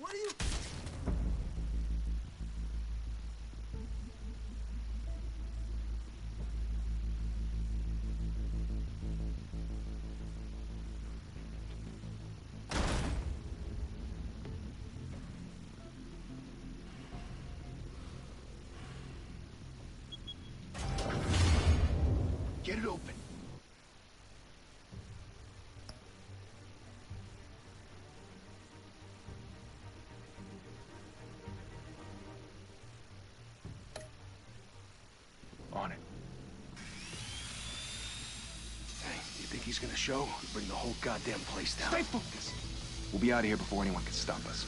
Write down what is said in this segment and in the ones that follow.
What are you... Get it open. On it. Hey, you think he's gonna show? Bring the whole goddamn place down. Stay focused. We'll be out of here before anyone can stop us.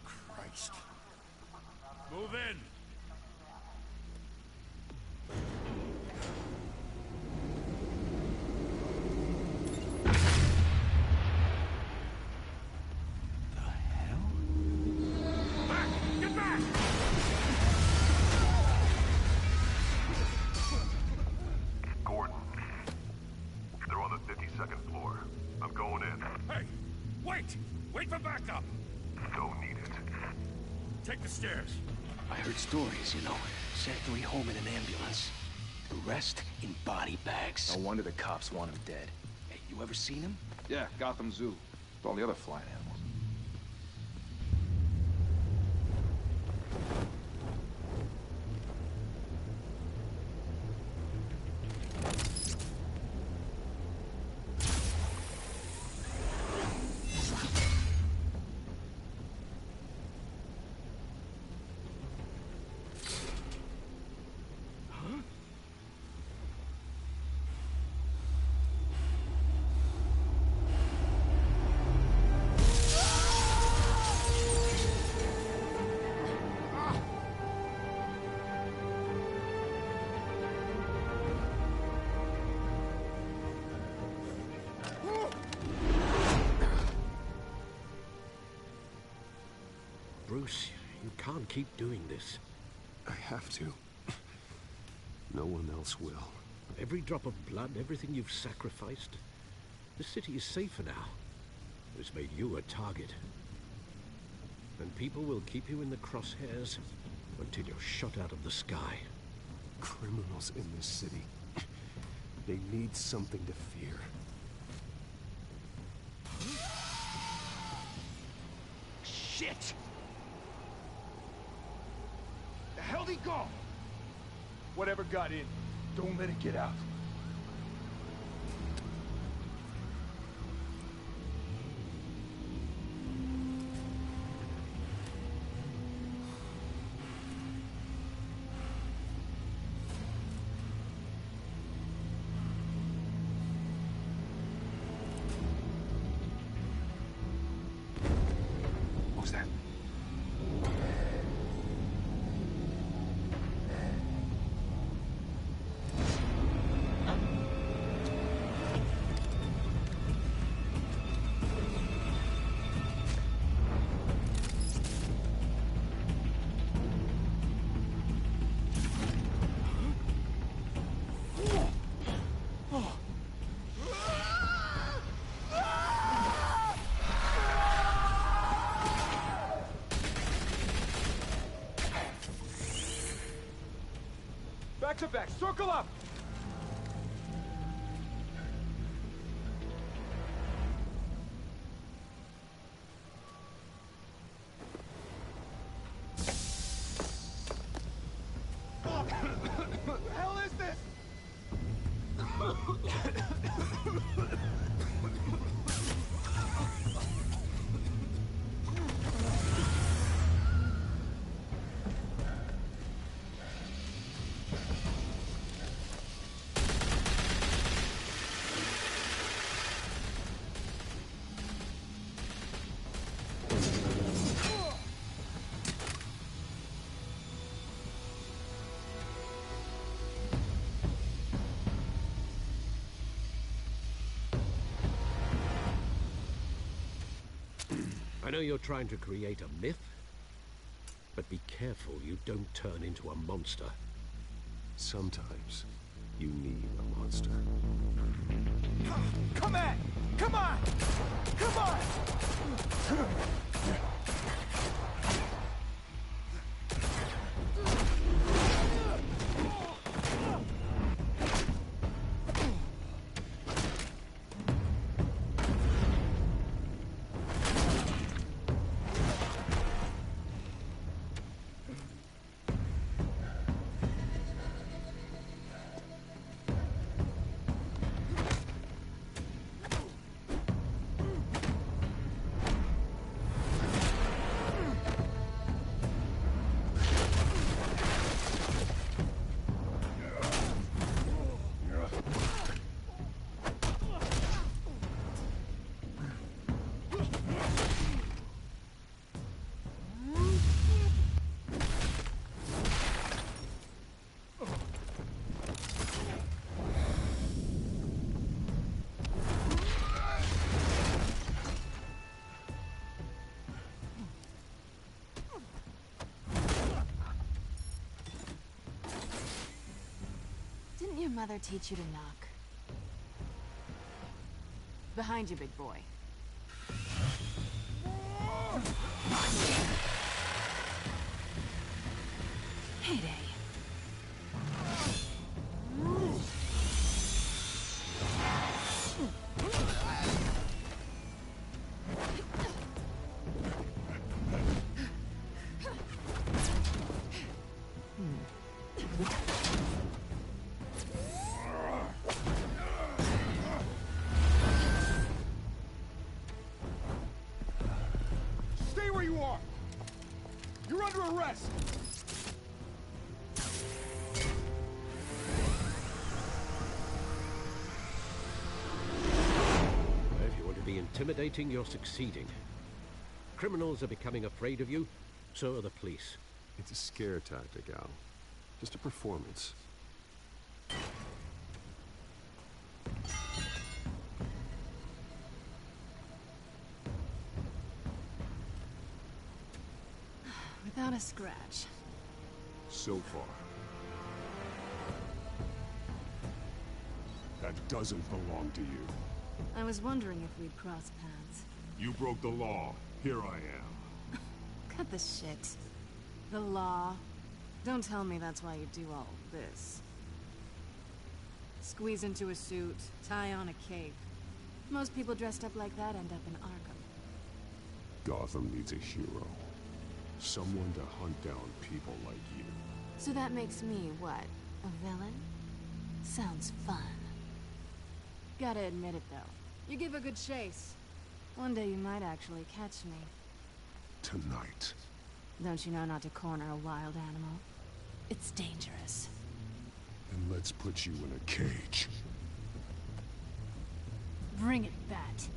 Christ. Move in! Get back! Gordon. They're on the 52nd floor. I'm going in. Hey! Wait! Wait for backup! Don't need it. Take the stairs. I heard stories, you know. Sent 3 home in an ambulance. The rest in body bags. No wonder the cops want him dead. Hey, you ever seen him? Yeah, Gotham Zoo. With all the other flying animals. Bruce, you can't keep doing this. I have to. No one else will. Every drop of blood, everything you've sacrificed. The city is safer now. It's made you a target. And people will keep you in the crosshairs until you're shot out of the sky. Criminals in this city. They need something to fear. Shit! The hell'd he go? Whatever got in, don't let it get out. What was that? Back to back, circle up! What the hell is this? I know you're trying to create a myth, But be careful you don't turn into a monster. Sometimes you need a monster. Come at! Come on! Come on! Didn't your mother teach you to knock? Behind you, big boy. Heyday. Stay where you are! You're under arrest! If you want to be intimidating, you're succeeding. Criminals are becoming afraid of you, so are the police. It's a scare tactic, Al. Just a performance. Without a scratch. So far. That doesn't belong to you. I was wondering if we'd cross paths. You broke the law. Here I am. Cut the shit. The law. Don't tell me that's why you do all this. Squeeze into a suit, tie on a cape. Most people dressed up like that end up in Arkham. Gotham needs a hero. Someone to hunt down people like you. So that makes me, what, a villain? Sounds fun. Gotta admit it, though. You give a good chase. One day you might actually catch me. Tonight. Don't you know not to corner a wild animal? It's dangerous. Then let's put you in a cage. Bring it, Bat.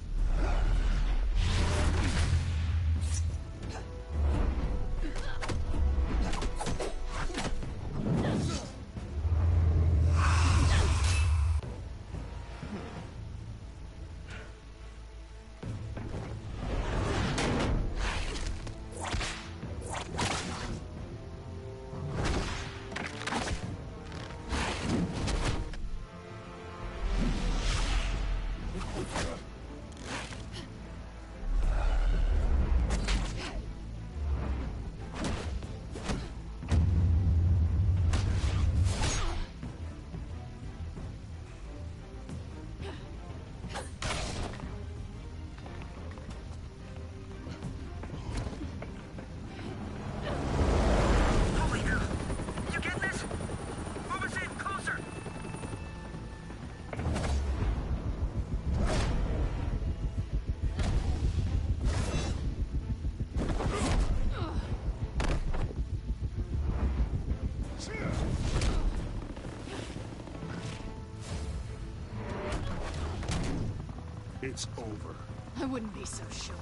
It's over. I wouldn't be so sure.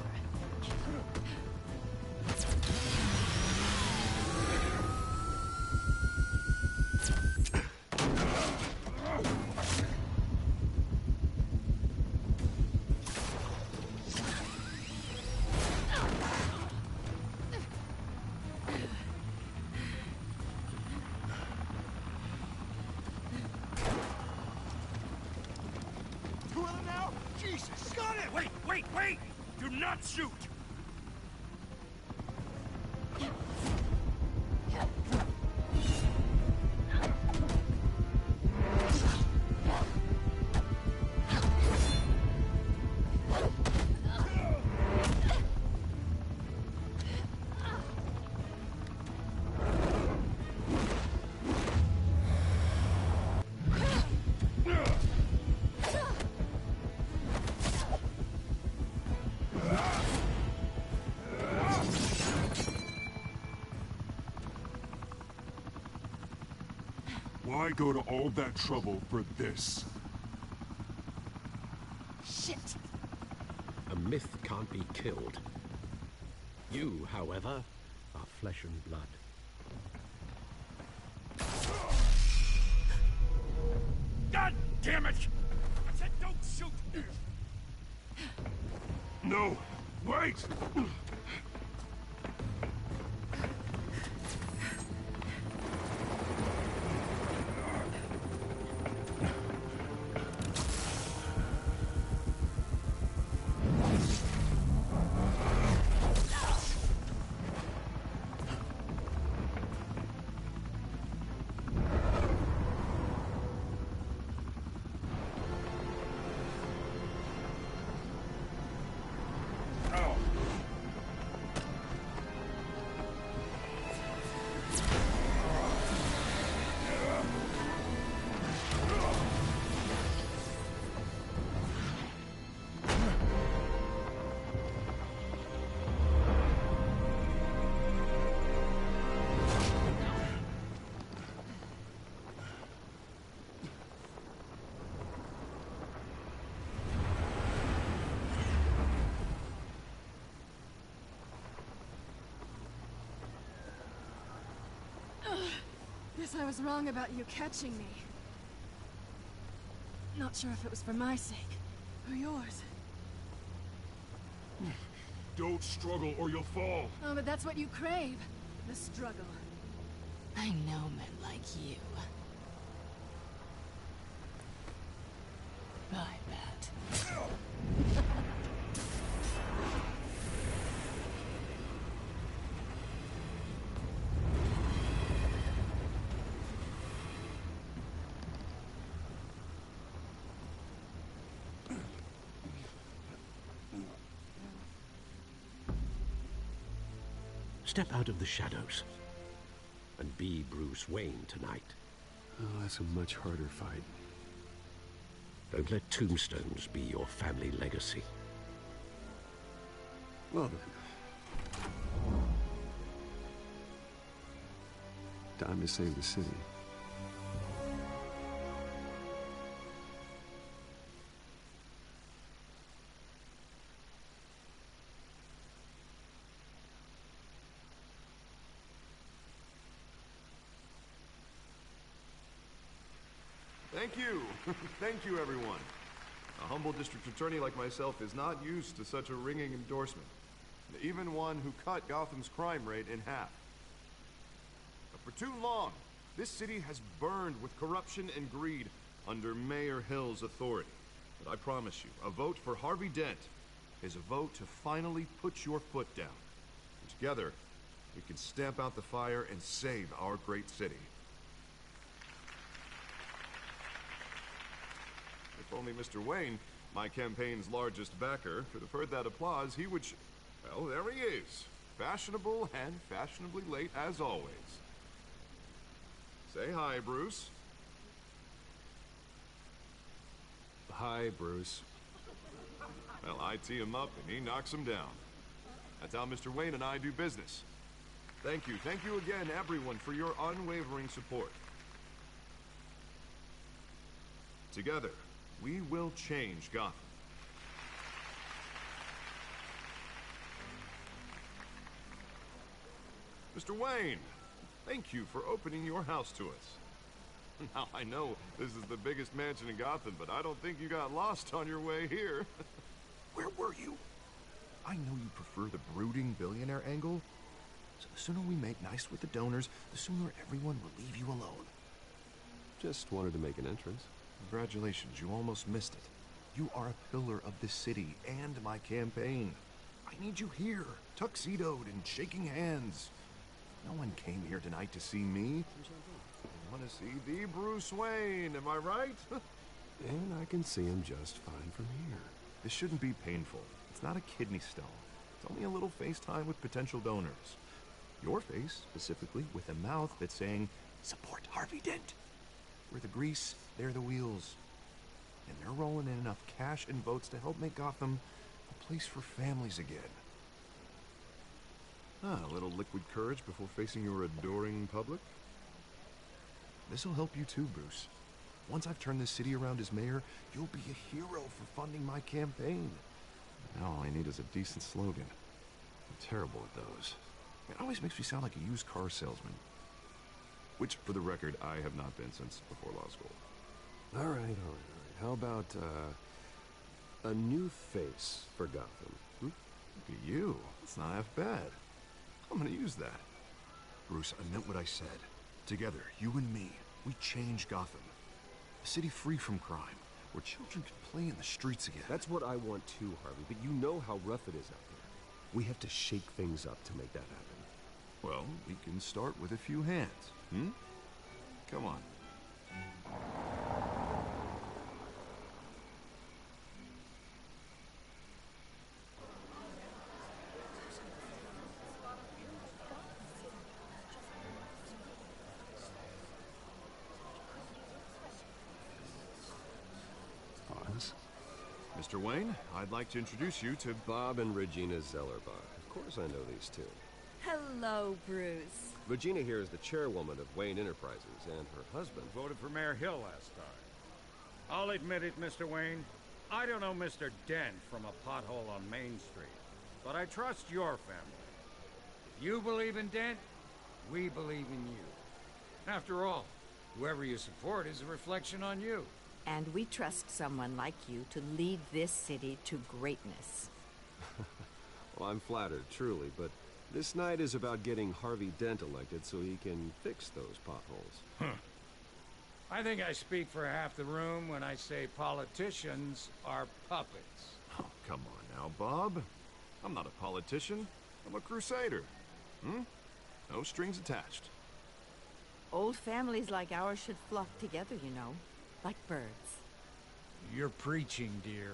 Why go to all that trouble for this? Shit! A myth can't be killed. You, however, are flesh and blood. God damn it! I said don't shoot! No! Wait! Guess I was wrong about you catching me. Not sure if it was for my sake, or yours. Don't struggle or you'll fall. Oh, but that's what you crave. The struggle. I know men like you. I bet. Step out of the shadows and be Bruce Wayne tonight. Oh, that's a much harder fight. Don't let tombstones be your family legacy. Well then. Time to save the city. Thank you. Thank you, everyone. A humble district attorney like myself is not used to such a ringing endorsement. Even one who cut Gotham's crime rate in half. But for too long, this city has burned with corruption and greed under Mayor Hill's authority. But I promise you, a vote for Harvey Dent is a vote to finally put your foot down. And together, we can stamp out the fire and save our great city. If only Mr. Wayne, my campaign's largest backer, could have heard that applause, he would well, there he is. Fashionable and fashionably late as always. Say hi, Bruce. Hi, Bruce. Well, I tee him up and he knocks him down. That's how Mr. Wayne and I do business. Thank you again, everyone, for your unwavering support. Together, we will change Gotham. Mr. Wayne, thank you for opening your house to us. Now, I know this is the biggest mansion in Gotham, but I don't think you got lost on your way here. Where were you? I know you prefer the brooding billionaire angle, so the sooner we make nice with the donors, the sooner everyone will leave you alone. Just wanted to make an entrance. Congratulations, you almost missed it. You are a pillar of this city and my campaign. I need you here, tuxedoed and shaking hands. No one came here tonight to see me. I want to see the Bruce Wayne, am I right? And I can see him just fine from here. This shouldn't be painful. It's not a kidney stone. It's only a little FaceTime with potential donors. Your face, specifically, with a mouth that's saying, support Harvey Dent. We're the grease, they're the wheels. And they're rolling in enough cash and votes to help make Gotham a place for families again. A little liquid courage before facing your adoring public? This'll help you too, Bruce. Once I've turned this city around as mayor, you'll be a hero for funding my campaign. Now all I need is a decent slogan. I'm terrible at those. It always makes me sound like a used car salesman. Which, for the record, I have not been since before law school. All right. How about, a new face for Gotham? Look at you. It's not half bad. I'm gonna use that. Bruce, I meant what I said. Together, you and me, we change Gotham. A city free from crime, where children can play in the streets again. That's what I want too, Harvey, but you know how rough it is out there. We have to shake things up to make that happen. Well, we can start with a few hands, hmm? Come on. Pause. Mr. Wayne, I'd like to introduce you to... Bob and Regina Zellerbach. Of course I know these two. Hello, Bruce. Regina here is the chairwoman of Wayne Enterprises, and her husband... Voted for Mayor Hill last time. I'll admit it, Mr. Wayne. I don't know Mr. Dent from a pothole on Main Street, but I trust your family. If you believe in Dent, we believe in you. After all, whoever you support is a reflection on you. And we trust someone like you to lead this city to greatness. Well, I'm flattered, truly, but this night is about getting Harvey Dent elected so he can fix those potholes. I think I speak for half the room when I say politicians are puppets. Oh, come on now, Bob. I'm not a politician. I'm a crusader. Hmm? No strings attached. Old families like ours should flock together, you know, like birds. You're preaching, dear.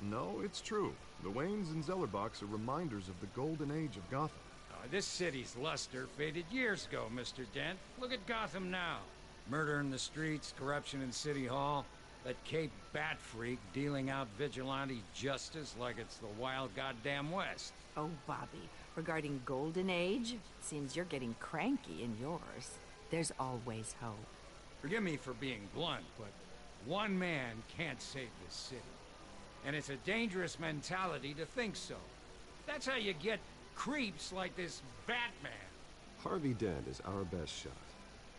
No, it's true. The Waynes and Zellerbachs are reminders of the golden age of Gotham. This city's luster faded years ago, Mr. Dent. Look at Gotham now. Murder in the streets, corruption in City Hall, that Cape Bat freak dealing out vigilante justice like it's the wild goddamn West. Oh, Bobby, regarding Golden Age, seems you're getting cranky in yours. There's always hope. Forgive me for being blunt, but one man can't save this city. And it's a dangerous mentality to think so. That's how you get creeps like this Batman. Harvey Dent is our best shot.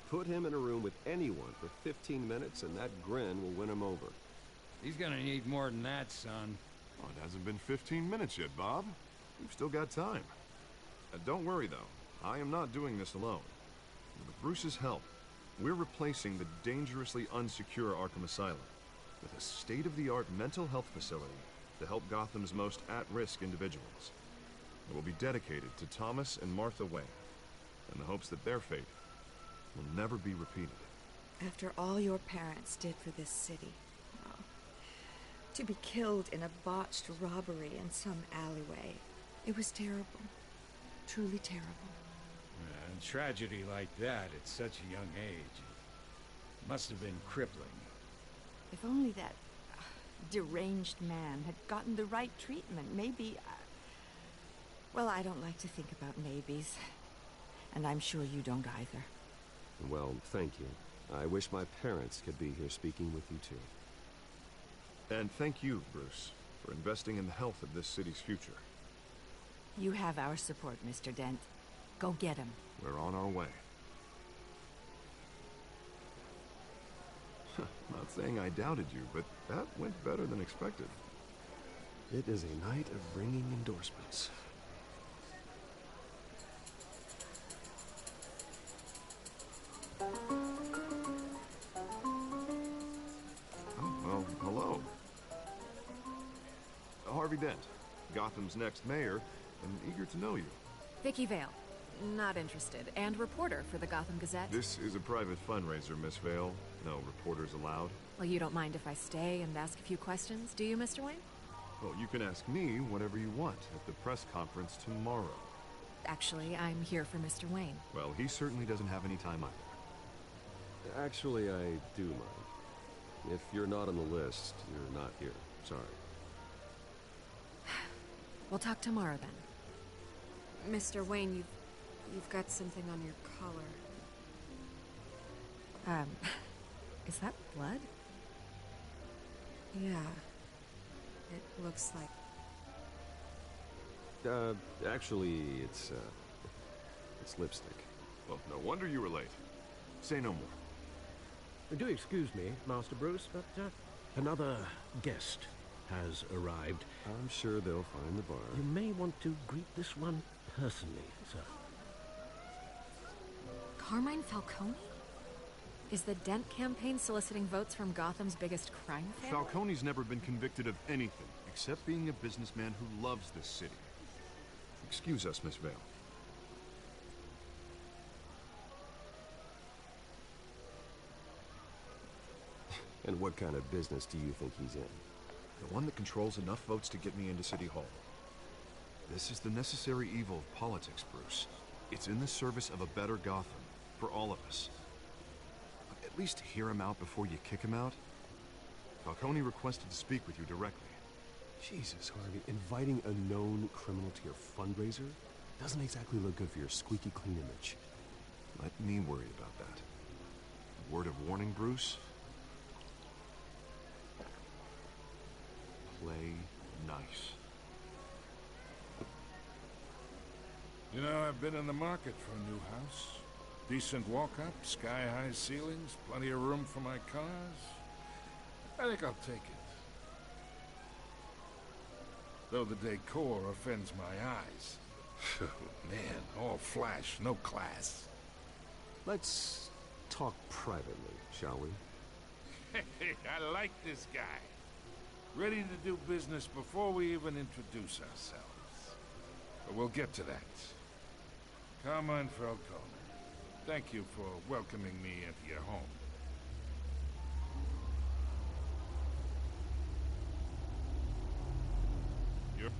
Put him in a room with anyone for 15 minutes and that grin will win him over. He's gonna need more than that, son. Oh, it hasn't been 15 minutes yet, Bob. We've still got time. Don't worry, though. I am not doing this alone. With Bruce's help, we're replacing the dangerously unsecure Arkham Asylum with a state-of-the-art mental health facility to help Gotham's most at-risk individuals. It will be dedicated to Thomas and Martha Wayne, in the hopes that their fate will never be repeated. After all your parents did for this city, oh, to be killed in a botched robbery in some alleyway, it was terrible. Truly terrible. A tragedy like that at such a young age must have been crippling. If only that deranged man had gotten the right treatment, maybe... Well, I don't like to think about maybes. And I'm sure you don't either. Well, thank you. I wish my parents could be here speaking with you too. And thank you, Bruce, for investing in the health of this city's future. You have our support, Mr. Dent. Go get him. We're on our way. Not saying I doubted you, but that went better than expected. It is a night of ringing endorsements. Oh, well, hello. Harvey Dent, Gotham's next mayor, and eager to know you. Vicky Vale. Not interested. And reporter for the Gotham Gazette. This is a private fundraiser, Miss Vale. No reporters allowed. Well, you don't mind if I stay and ask a few questions, do you, Mr. Wayne? Well, you can ask me whatever you want at the press conference tomorrow. Actually, I'm here for Mr. Wayne. Well, he certainly doesn't have any time either. Actually, I do mind. If you're not on the list, you're not here. Sorry. We'll talk tomorrow, then. Mr. Wayne, you've got something on your collar. Um, is that blood? Yeah. It looks like... Actually, it's lipstick. Well, no wonder you were late. Say no more. Do excuse me, Master Bruce, but another guest has arrived. I'm sure they'll find the bar. You may want to greet this one personally, sir. Carmine Falcone? Is the Dent campaign soliciting votes from Gotham's biggest crime family? Falcone's never been convicted of anything, except being a businessman who loves this city. Excuse us, Miss Vale. And what kind of business do you think he's in? The one that controls enough votes to get me into City Hall. This is the necessary evil of politics, Bruce. It's in the service of a better Gotham, for all of us. But at least hear him out before you kick him out. Falcone requested to speak with you directly. Jesus, Harvey, inviting a known criminal to your fundraiser doesn't exactly look good for your squeaky clean image. Let me worry about that. Word of warning, Bruce? Play nice. You know, I've been in the market for a new house. Decent walk-up, sky-high ceilings, plenty of room for my cars. I think I'll take it. Though the decor offends my eyes. Man, all flash, no class. Let's talk privately, shall we? Hey, I like this guy. Ready to do business before we even introduce ourselves. But we'll get to that. Carmine Falcone, thank you for welcoming me into your home. You're...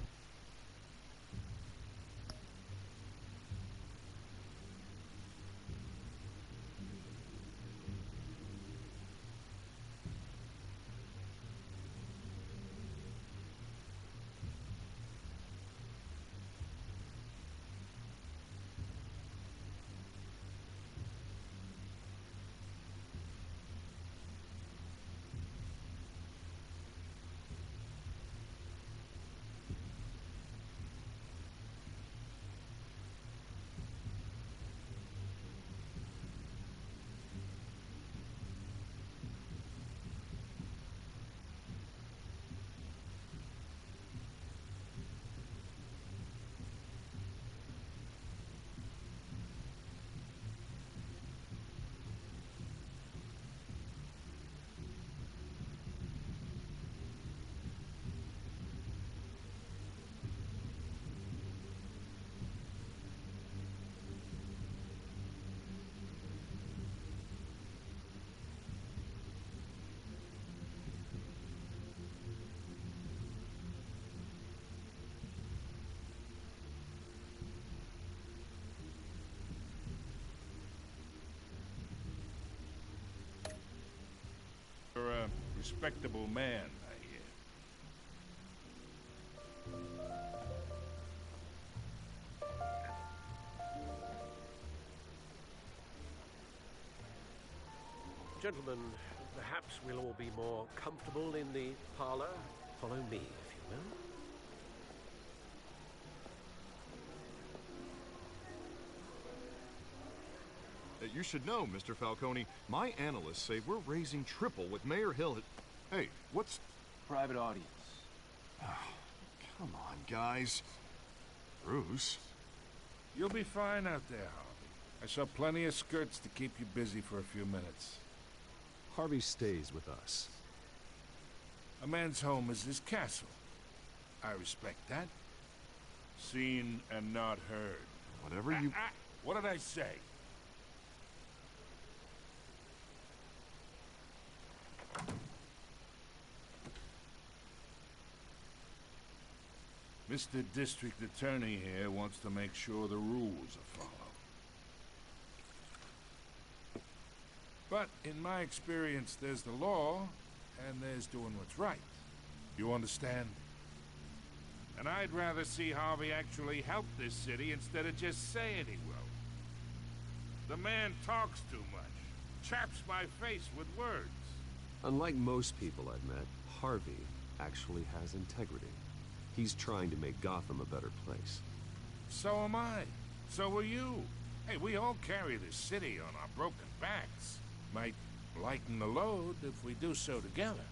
You're a respectable man, I hear. Gentlemen, perhaps we'll all be more comfortable in the parlor. Follow me, if you will. You should know, Mr. Falcone, my analysts say we're raising triple with Mayor Hill. Hey, what's... Private audience. Oh, come on, guys. Bruce? You'll be fine out there, Harvey. I saw plenty of skirts to keep you busy for a few minutes. Harvey stays with us. A man's home is his castle. I respect that. Seen and not heard. Whatever you... What did I say? Mr. District Attorney here wants to make sure the rules are followed. But in my experience, there's the law, and there's doing what's right. You understand? And I'd rather see Harvey actually help this city instead of just saying he will. The man talks too much. chaps my face with words. Unlike most people I've met, Harvey actually has integrity. He's trying to make Gotham a better place. So am I. So are you. Hey, we all carry this city on our broken backs. Might lighten the load if we do so together.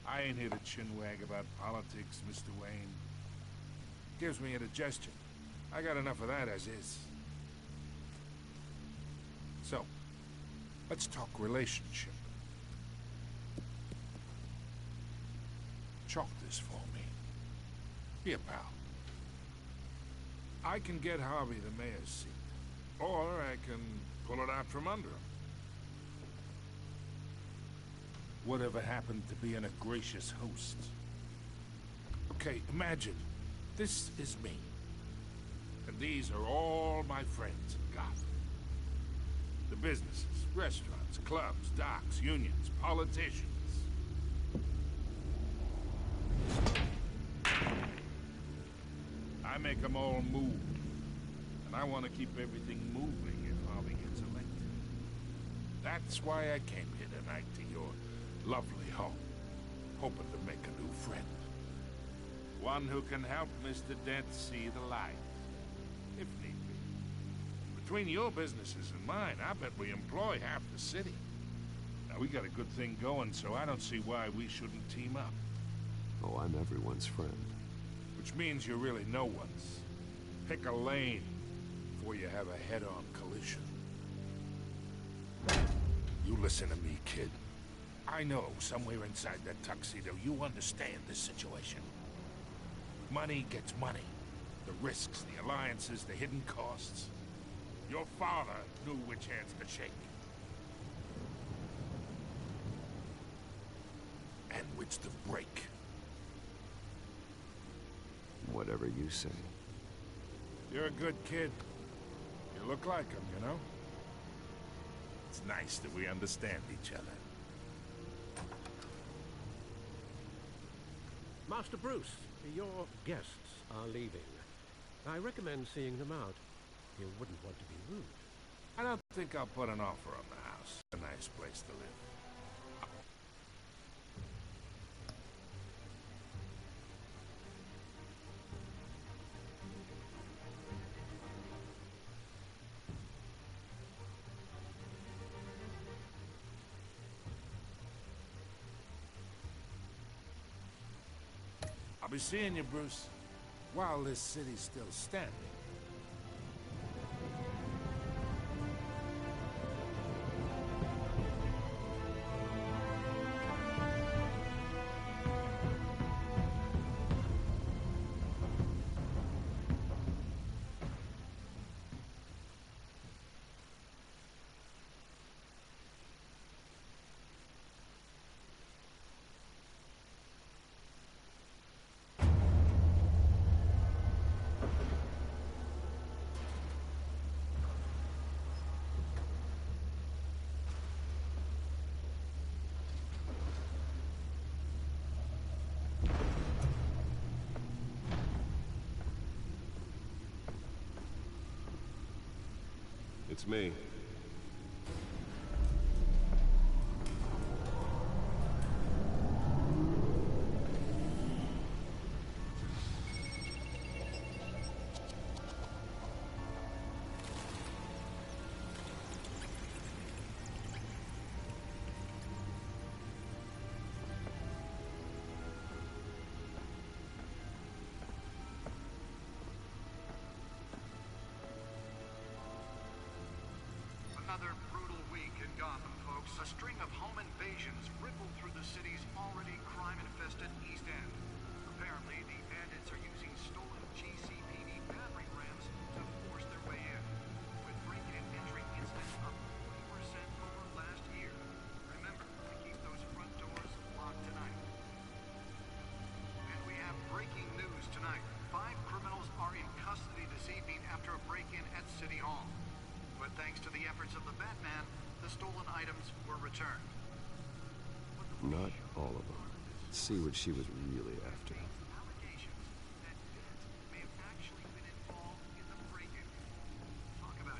I ain't here to chinwag about politics, Mr. Wayne. Gives me indigestion. I got enough of that as is. So, let's talk relationship. Chalk this for me. Here, pal. I can get Harvey the mayor's seat, or I can pull it out from under him. Whatever happened to being a gracious host? Okay, imagine this is me. And these are all my friends in Gotham. The businesses, restaurants, clubs, docks, unions, politicians. I make them all move. And I want to keep everything moving if Harvey gets elected. That's why I came here tonight to your lovely home, hoping to make a new friend. One who can help Mr. Dent see the light, if need be. Between your businesses and mine, I bet we employ half the city. Now, we got a good thing going, so I don't see why we shouldn't team up. Oh, I'm everyone's friend. Which means you're really no one's. Pick a lane before you have a head-on collision. You listen to me, kid. I know somewhere inside that tuxedo you understand this situation. Money gets money. The risks, the alliances, the hidden costs. Your father knew which hands to shake. And which to break. Whatever you say. You're a good kid. You look like him, you know? It's nice that we understand each other. Master Bruce, your guests are leaving. I recommend seeing them out. You wouldn't want to be rude. I don't think I'll put an offer on the house. A nice place to live. I'll be seeing you, Bruce, while this city's still standing. It's me. Another brutal week in Gotham, folks. A string of home invasions rippled through the city's already crime-infested East End. Apparently, the bandits are using stolen GCPD battering rams to force their way in, with break-in and entry incidents up 40% over last year. Remember to keep those front doors locked tonight. And we have breaking news tonight. 5 criminals are in custody this evening after a break-in at City Hall. But thanks to the efforts of the Batman, the stolen items were returned. Not all of them. Let's see what she was really after. Allegations that Dent may have actually been involved in the break-in. Talk about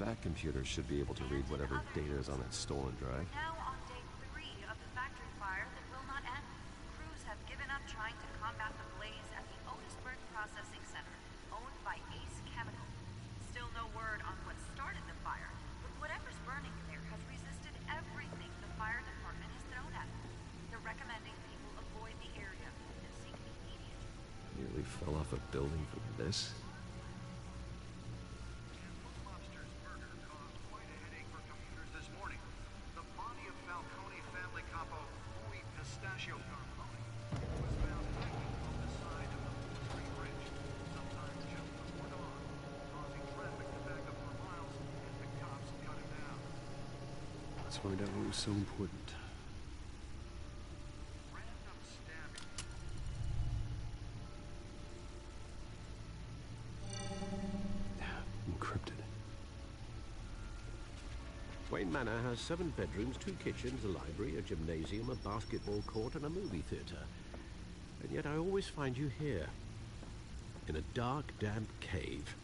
back computer should be able to read whatever data is on that stolen drive. Now on day 3 of the factory fire that will not end. Crews have given up trying to combat the blaze at the Otisburg Processing Center, owned by Ace Chemical. Still no word on what started the fire, but whatever's burning there has resisted everything the fire department has thrown at it. They're recommending people avoid the area and seek immediate. Nearly fell off a building for this? Lobster's murder caused quite a headache for commuters this morning. The body of Falcone family capo Louis Pistachio Carpone was found hanging on the side of the Main Street Bridge, sometime just before dawn, causing traffic to back up for miles as the cops cut him down. Let's find out what was so important. Random stabbing. Encrypted. Wayne Manor has 7 bedrooms, 2 kitchens, a library, a gymnasium, a basketball court, and a movie theater. And yet I always find you here, in a dark, damp cave,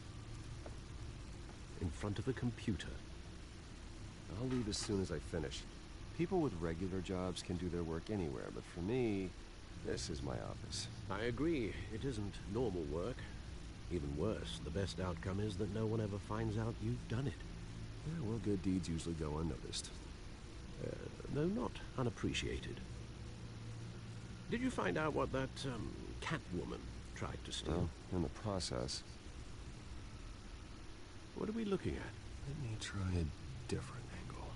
in front of a computer. I'll leave as soon as I finish. People with regular jobs can do their work anywhere, but for me, this is my office. I agree, it isn't normal work. Even worse, the best outcome is that no one ever finds out you've done it. Yeah, well, good deeds usually go unnoticed. No, not unappreciated. Did you find out what that, cat woman tried to steal? In the process. What are we looking at? Let me try a different angle.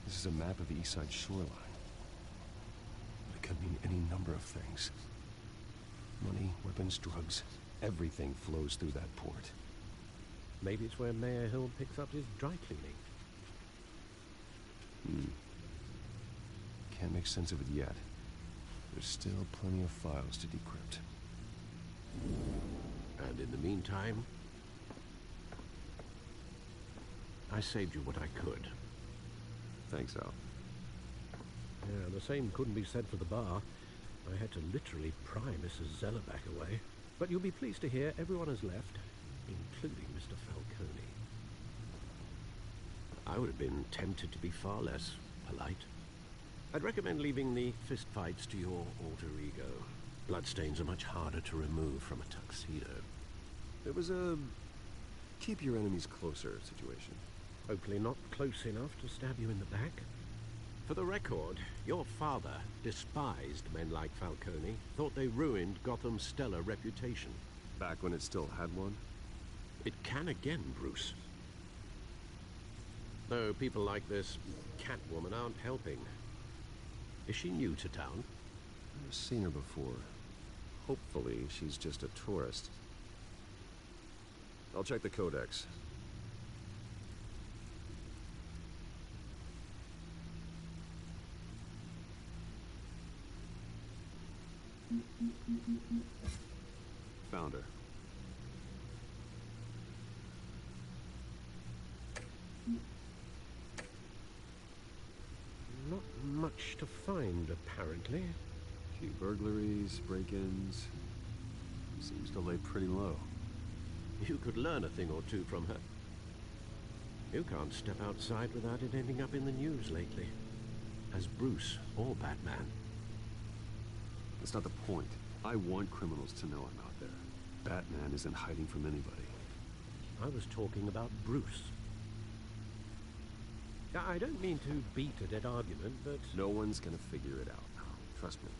This is a map of the east side shoreline. It could mean any number of things. Money, weapons, drugs, everything flows through that port. Maybe it's where Mayor Hill picks up his dry cleaning. Can't make sense of it yet. There's still plenty of files to decrypt. And in the meantime, I saved you what I could. Thanks, Al. Yeah, the same couldn't be said for the bar. I had to literally pry Mrs. Zellerback away. But you'll be pleased to hear everyone has left, including Mr. Falcone. I would have been tempted to be far less polite. I'd recommend leaving the fistfights to your alter ego. Bloodstains are much harder to remove from a tuxedo. It was a keep your enemies closer situation. Hopefully not close enough to stab you in the back. For the record, your father despised men like Falcone, thought they ruined Gotham's stellar reputation. Back when it still had one? It can again, Bruce. Though people like this Catwoman aren't helping. Is she new to town? I've seen her before. Hopefully, she's just a tourist. I'll check the codex. Found her. Not much to find, apparently. Few burglaries, break-ins. Seems to lay pretty low. You could learn a thing or two from her. You can't step outside without it ending up in the news lately. As Bruce or Batman. That's not the point. I want criminals to know I'm out there. Batman isn't hiding from anybody. I was talking about Bruce. I don't mean to beat a dead argument, but... No one's gonna figure it out now. Trust me.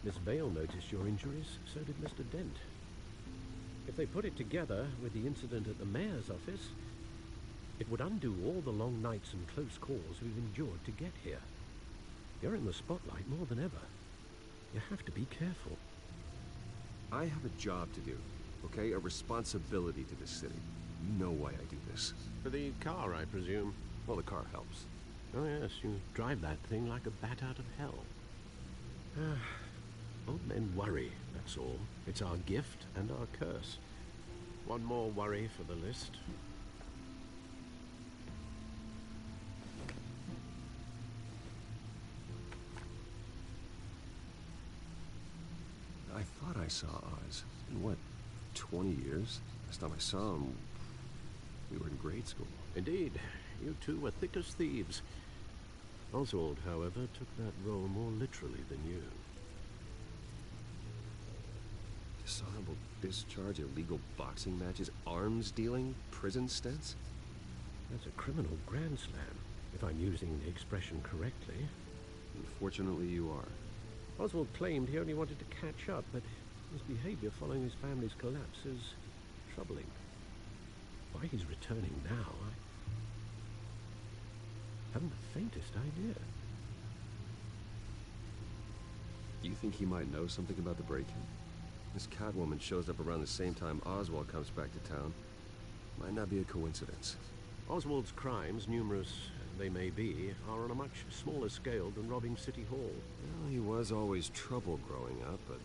Miss Vale noticed your injuries, so did Mr. Dent. If they put it together with the incident at the mayor's office, it would undo all the long nights and close calls we've endured to get here. You're in the spotlight more than ever. You have to be careful. I have a job to do, okay? A responsibility to this city. You know why I do this. For the car, I presume. Well, the car helps. Oh yes, you drive that thing like a bat out of hell. Old men worry, that's all. It's our gift and our curse. One more worry for the list. I thought I saw Oz. In what, 20 years? Last time I saw him, we were in grade school. Indeed. You two were thick as thieves. Oswald, however, took that role more literally than you. Dishonorable discharge, illegal boxing matches, arms dealing, prison stints? That's a criminal grand slam, if I'm using the expression correctly. Unfortunately, you are. Oswald claimed he only wanted to catch up, but his behavior following his family's collapse is troubling. Why he's returning now, I haven't the faintest idea. You think he might know something about the break-in? This Catwoman shows up around the same time Oswald comes back to town. Might not be a coincidence. Oswald's crimes, numerous they may be, are on a much smaller scale than robbing City Hall. Well, he was always trouble growing up, but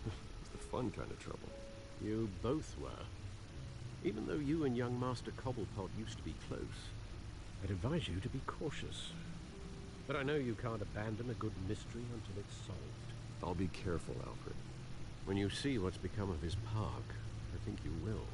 it's the fun kind of trouble. You both were. Even though you and young Master Cobblepot used to be close, I'd advise you to be cautious. But I know you can't abandon a good mystery until it's solved. I'll be careful, Alfred. When you see what's become of his park, I think you will.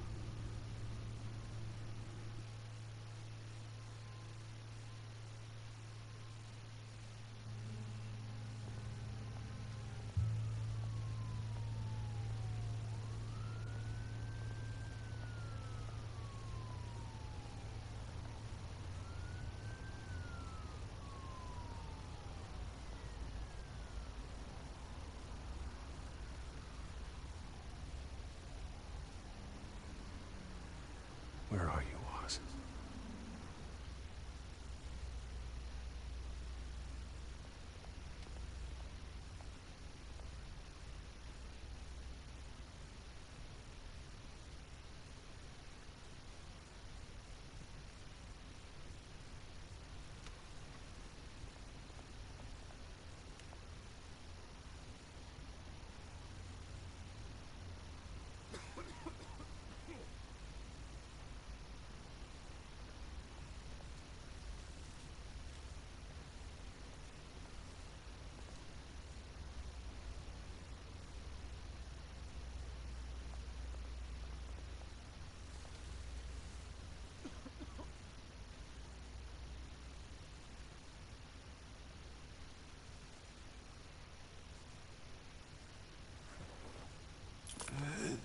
Where are you, Oz?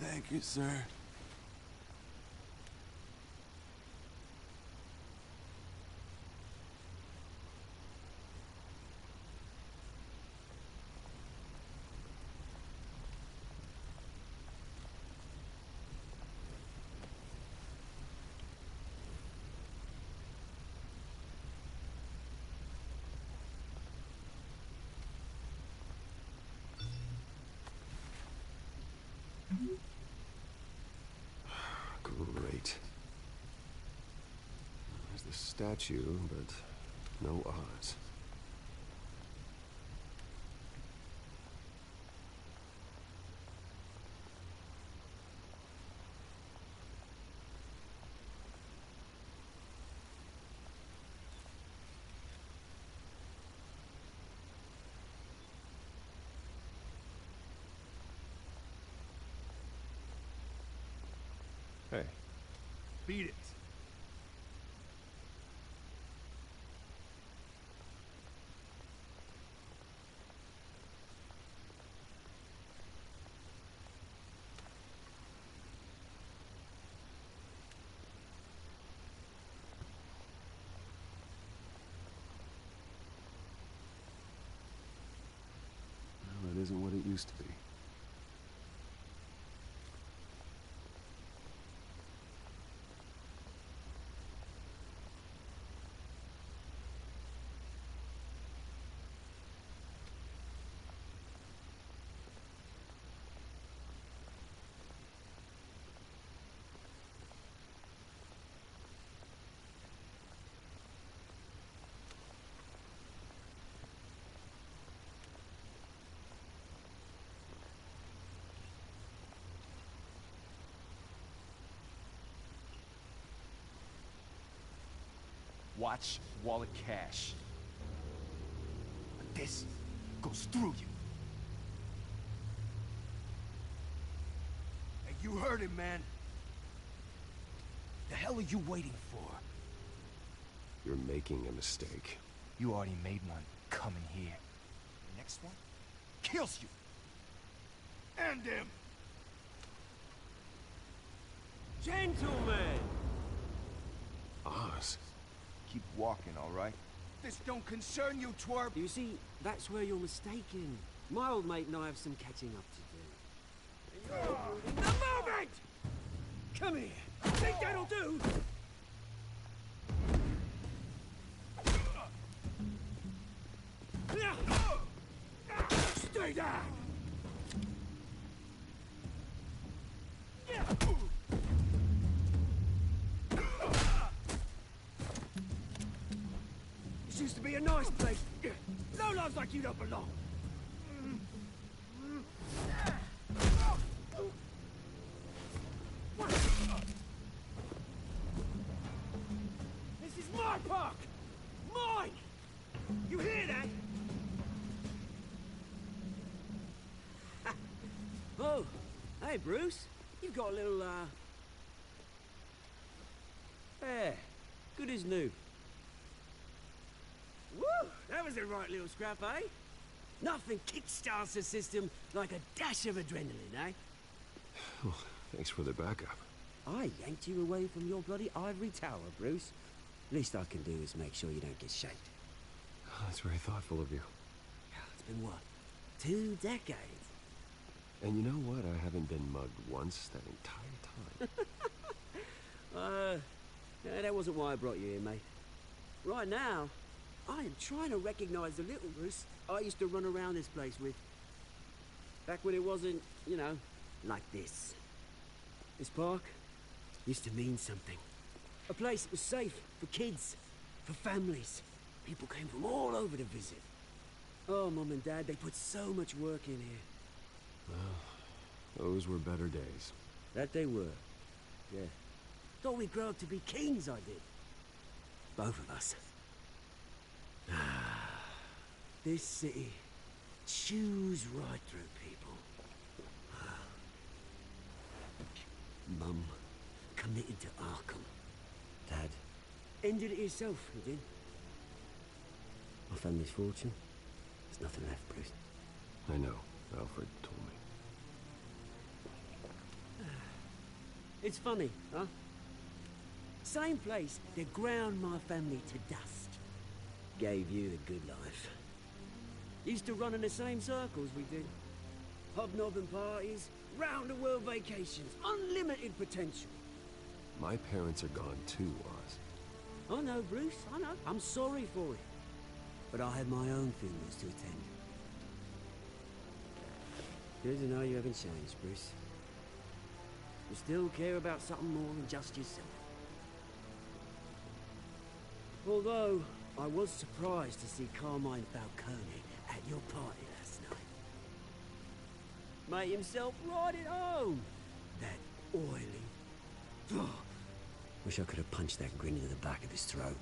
Thank you, sir. Great. There's the statue, but no Oz. Hey. Beat it. Well, it isn't what it used to be. Watch wallet cash. But this goes through you. Hey, you heard him, man. The hell are you waiting for? You're making a mistake. You already made one coming here. The next one kills you. End him! Gentlemen! Oz? Keep walking, all right? This don't concern you, twerp! You see, that's where you're mistaken. My old mate and I have some catching up to do. The moment! Come here! Think that'll do? Stay down! This used to be a nice place. No lives like you don't belong. This is my park! Mine! You hear that? Oh, hey, Bruce. You've got a little, Yeah, good as new. Woo! That was a right little scrap, eh? Nothing kickstarts the system like a dash of adrenaline, eh? Well, thanks for the backup. I yanked you away from your bloody ivory tower, Bruce. Least I can do is make sure you don't get shaked. That's very thoughtful of you. It's been what? 2 decades? And you know what? I haven't been mugged once that entire time. Yeah, that wasn't why I brought you here, mate. Right now, I am trying to recognize the little Bruce I used to run around this place with. Back when it wasn't, you know, like this. This park used to mean something. A place that was safe for kids, for families. People came from all over to visit. Oh, Mum and Dad, they put so much work in here. Well, those were better days. That they were. Yeah. Thought we'd grow up to be kings, I did. Both of us. This city chews right through people. Mum committed to Arkham. Dad ended it himself, he did. My family's fortune. There's nothing left, Bruce. I know. Alfred told me. It's funny, huh? Same place that ground my family to dust. Gave you the good life. Used to run in the same circles we did. Hobnobbing parties, round-the-world vacations, unlimited potential. My parents are gone too, Oz. I know, Bruce, I know. I'm sorry for it. But I have my own funerals to attend. Good to know you haven't changed, Bruce. You still care about something more than just yourself. Although, I was surprised to see Carmine Falcone at your party last night. Made himself right at home. That oily... Oh, wish I could have punched that grin into the back of his throat.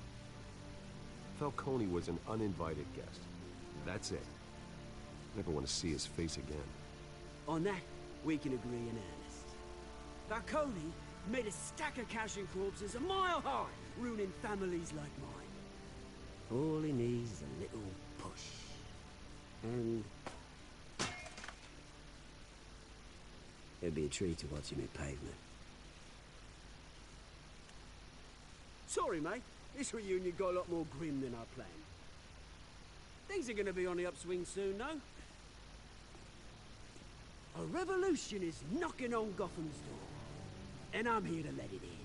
Falcone was an uninvited guest. That's it. Never want to see his face again. On that, we can agree in earnest. Falcone made a stack of cashing corpses a mile high, ruining families like mine. All he needs is a little push. And... it'd be a treat to watch him in pavement. Sorry, mate. This reunion got a lot more grim than I planned. Things are gonna be on the upswing soon, no? A revolution is knocking on Gotham's door. And I'm here to let it in.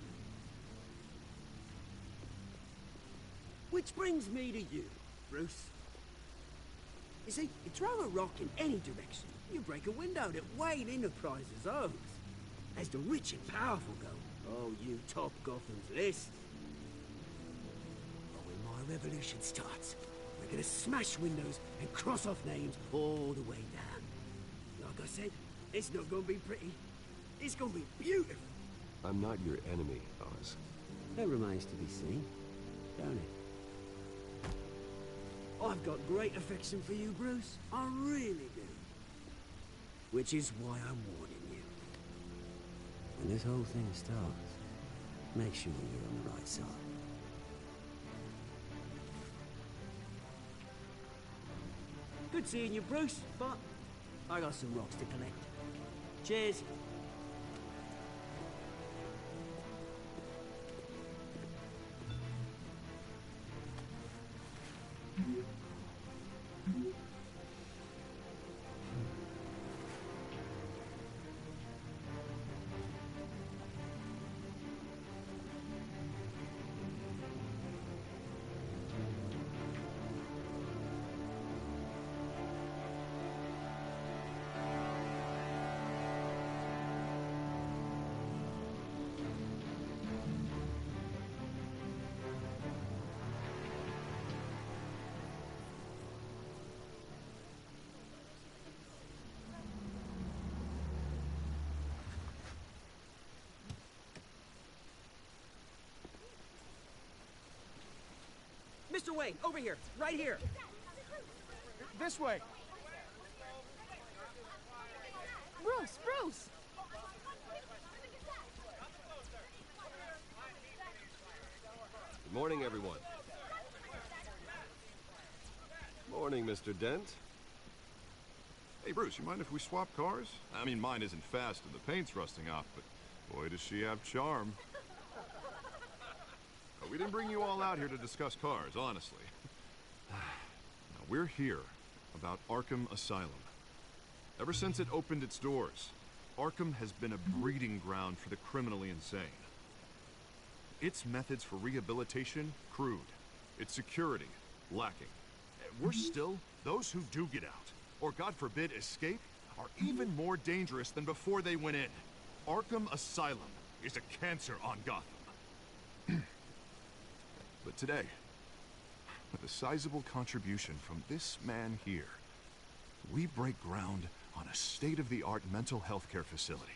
Which brings me to you, Bruce. You see, you throw a rock in any direction, you break a window that Wayne Enterprises owns. As the rich and powerful go, oh, you top Gotham's list. But when my revolution starts, we're gonna smash windows and cross off names all the way down. Like I said, it's not gonna be pretty. It's gonna be beautiful. I'm not your enemy, Oz. That remains to be seen, don't it? I've got great affection for you, Bruce. I really do. Which is why I'm warning you. When this whole thing starts, make sure you're on the right side. Good seeing you, Bruce, but I got some rocks to collect. Cheers. Mr. Wayne, over here, right here. This way. Bruce! Good morning, everyone. Morning, Mr. Dent. Hey, Bruce, you mind if we swap cars? I mean, mine isn't fast and the paint's rusting off, but boy, does she have charm. We didn't bring you all out here to discuss cars, honestly. Now, we're here about Arkham Asylum. Ever since it opened its doors, Arkham has been a breeding ground for the criminally insane. Its methods for rehabilitation, crude. Its security, lacking. Worse still, those who do get out, or God forbid escape, are even more dangerous than before they went in. Arkham Asylum is a cancer on Gotham. But today, with a sizable contribution from this man here, we break ground on a state-of-the-art mental health care facility.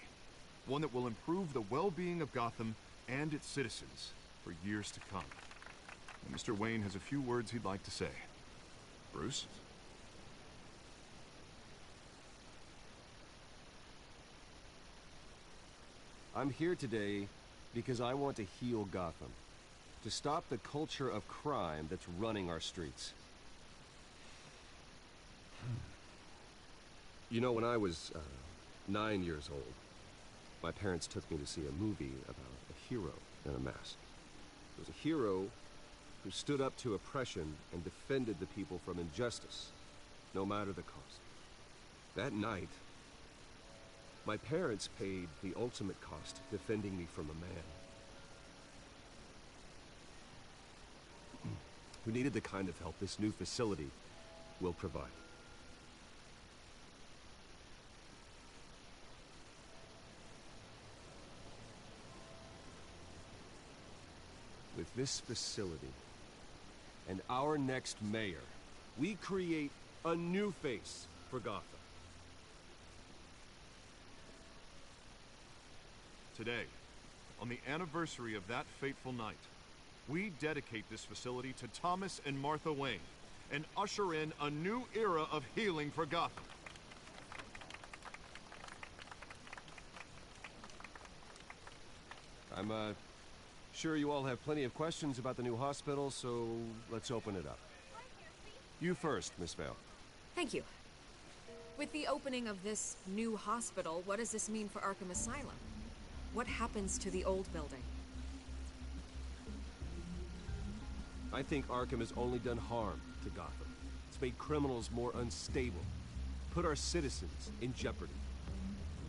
One that will improve the well-being of Gotham and its citizens for years to come. And Mr. Wayne has a few words he'd like to say. Bruce? I'm here today because I want to heal Gotham. To stop the culture of crime that's running our streets. You know, when I was 9 years old, my parents took me to see a movie about a hero in a mask. It was a hero who stood up to oppression and defended the people from injustice, no matter the cost. That night, my parents paid the ultimate cost defending me from a man who needed the kind of help this new facility will provide. With this facility and our next mayor, we create a new face for Gotham. Today, on the anniversary of that fateful night, we dedicate this facility to Thomas and Martha Wayne and usher in a new era of healing for Gotham. I'm, sure you all have plenty of questions about the new hospital, so let's open it up. You first, Miss Vale. Thank you. With the opening of this new hospital, what does this mean for Arkham Asylum? What happens to the old building? I think Arkham has only done harm to Gotham. It's made criminals more unstable, put our citizens in jeopardy.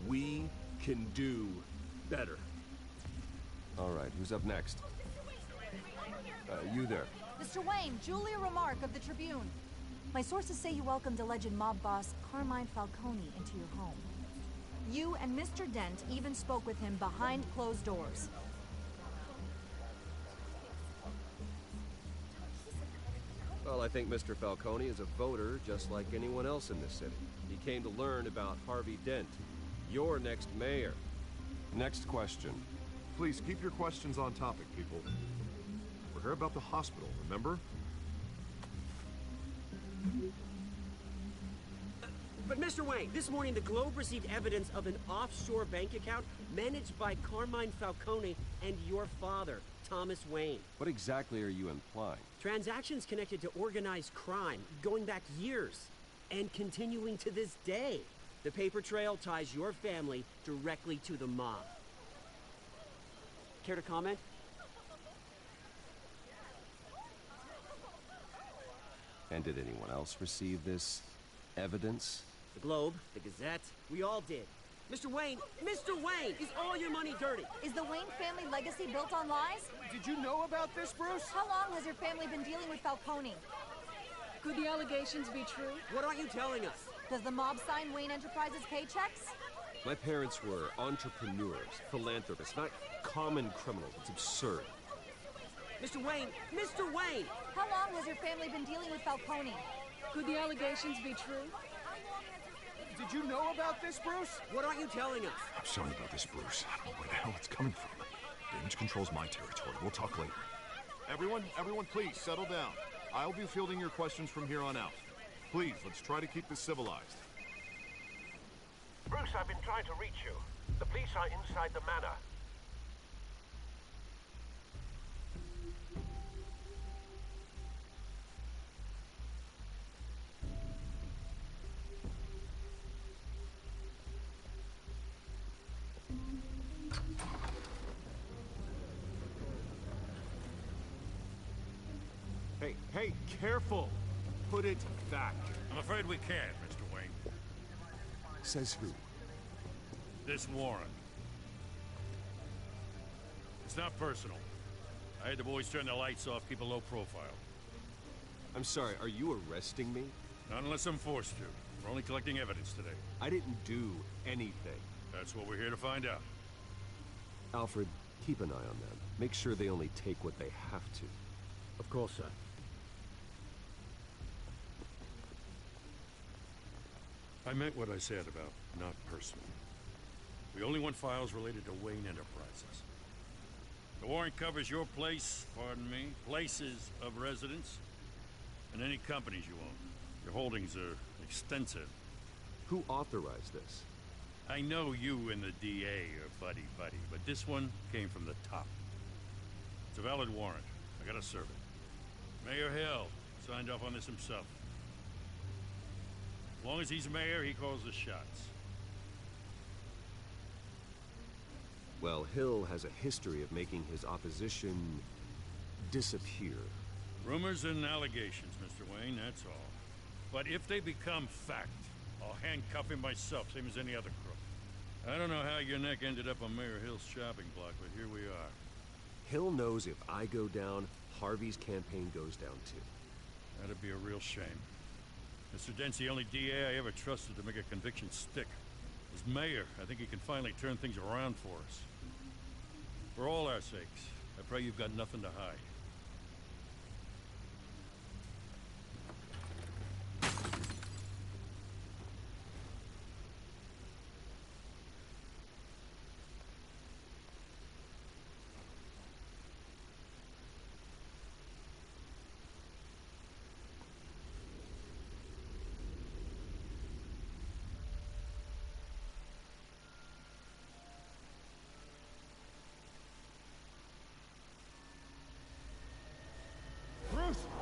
We can do better. All right, who's up next? You there. Mr. Wayne, Julia Remark of the Tribune. My sources say you welcomed alleged mob boss Carmine Falcone into your home. You and Mr. Dent even spoke with him behind closed doors. Well, I think Mr. Falcone is a voter just like anyone else in this city. He came to learn about Harvey Dent, your next mayor. Next question. Please keep your questions on topic, people. We're here about the hospital, remember? But Mr. Wayne, this morning the Globe received evidence of an offshore bank account managed by Carmine Falcone and your father, Thomas Wayne. What exactly are you implying? Transactions connected to organized crime, going back years, and continuing to this day. The paper trail ties your family directly to the mob. Care to comment? And did anyone else receive this evidence? The Globe, the Gazette, we all did. Mr. Wayne, is all your money dirty? Is the Wayne family legacy built on lies? Did you know about this, Bruce? How long has your family been dealing with Falcone? Could the allegations be true? What aren't you telling us? Does the mob sign Wayne Enterprises paychecks? My parents were entrepreneurs, philanthropists, not common criminals. It's absurd. Mr. Wayne! How long has your family been dealing with Falcone? Could the allegations be true? Did you know about this, Bruce? What aren't you telling us? I'm sorry about this, Bruce. I don't know where the hell it's coming from. Damage control's my territory. We'll talk later. Everyone, please, settle down. I'll be fielding your questions from here on out. Please, let's try to keep this civilized. Bruce, I've been trying to reach you. The police are inside the manor. Hey, careful! Put it back. I'm afraid we can't, Mr. Wayne. Says who? This warrant. It's not personal. I had the boys turn the lights off, keep a low profile. I'm sorry, are you arresting me? Not unless I'm forced to. We're only collecting evidence today. I didn't do anything. That's what we're here to find out. Alfred, keep an eye on them. Make sure they only take what they have to. Of course, sir. I meant what I said about not personal. We only want files related to Wayne Enterprises. The warrant covers your place, pardon me, places of residence, and any companies you own. Your holdings are extensive. Who authorized this? I know you and the DA are buddy-buddy, but this one came from the top. It's a valid warrant. I gotta serve it. Mayor Hill signed off on this himself. As long as he's mayor, he calls the shots. Well, Hill has a history of making his opposition disappear. Rumors and allegations, Mr. Wayne, that's all. But if they become fact, I'll handcuff him myself, same as any other crook. I don't know how your neck ended up on Mayor Hill's shopping block, but here we are. Hill knows if I go down, Harvey's campaign goes down too. That'd be a real shame. Mr. Dent's the only DA I ever trusted to make a conviction stick. As mayor, I think he can finally turn things around for us. For all our sakes, I pray you've got nothing to hide.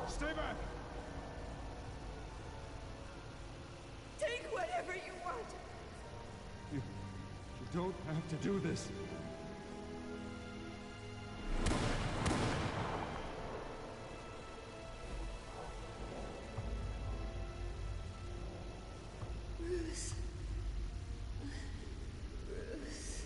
Stay back! Take whatever you want. You don't have to do this. Bruce. Bruce.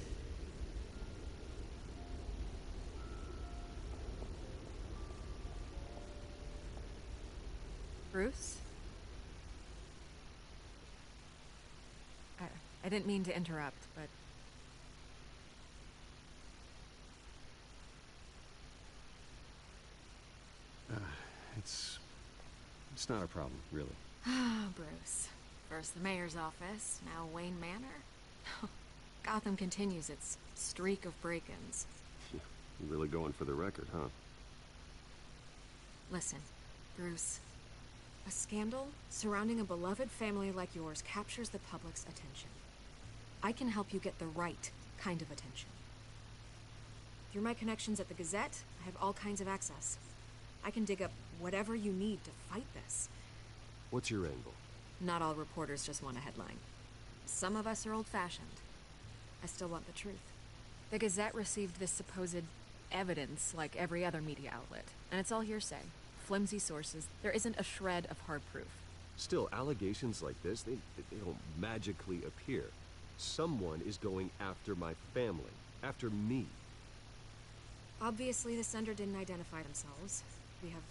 Bruce? I didn't mean to interrupt, but... It's not a problem, really. Ah, Bruce. First the mayor's office, now Wayne Manor. Gotham continues its streak of break-ins. You're really going for the record, huh? Listen, Bruce. A scandal surrounding a beloved family like yours captures the public's attention. I can help you get the right kind of attention. Through my connections at the Gazette, I have all kinds of access. I can dig up whatever you need to fight this. What's your angle? Not all reporters just want a headline. Some of us are old-fashioned. I still want the truth. The Gazette received this supposed evidence like every other media outlet, and it's all hearsay. Flimsy sources. There isn't a shred of hard proof. Still, allegations like this, they don't magically appear. Someone is going after my family. After me. Obviously, the sender didn't identify themselves. We have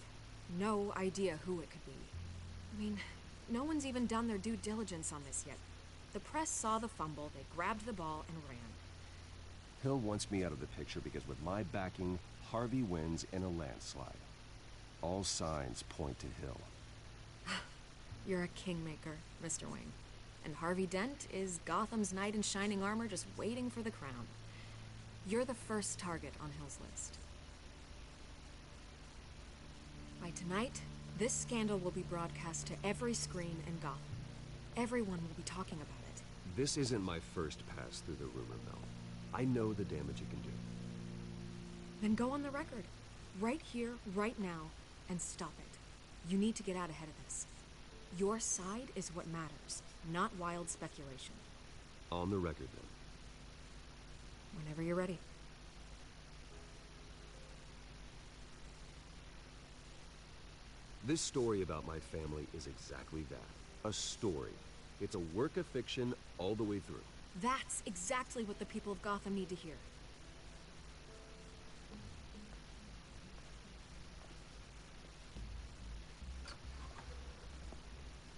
no idea who it could be. I mean, no one's even done their due diligence on this yet. The press saw the fumble, they grabbed the ball and ran. Hill wants me out of the picture because with my backing, Harvey wins in a landslide. All signs point to Hill. You're a kingmaker, Mr. Wayne. And Harvey Dent is Gotham's knight in shining armor just waiting for the crown. You're the first target on Hill's list. By tonight, this scandal will be broadcast to every screen in Gotham. Everyone will be talking about it. This isn't my first pass through the rumor mill. I know the damage it can do. Then go on the record. Right here, right now, and stop it. You need to get out ahead of this. Your side is what matters, not wild speculation. On the record, then. Whenever you're ready. This story about my family is exactly that. A story. It's a work of fiction all the way through. That's exactly what the people of Gotham need to hear.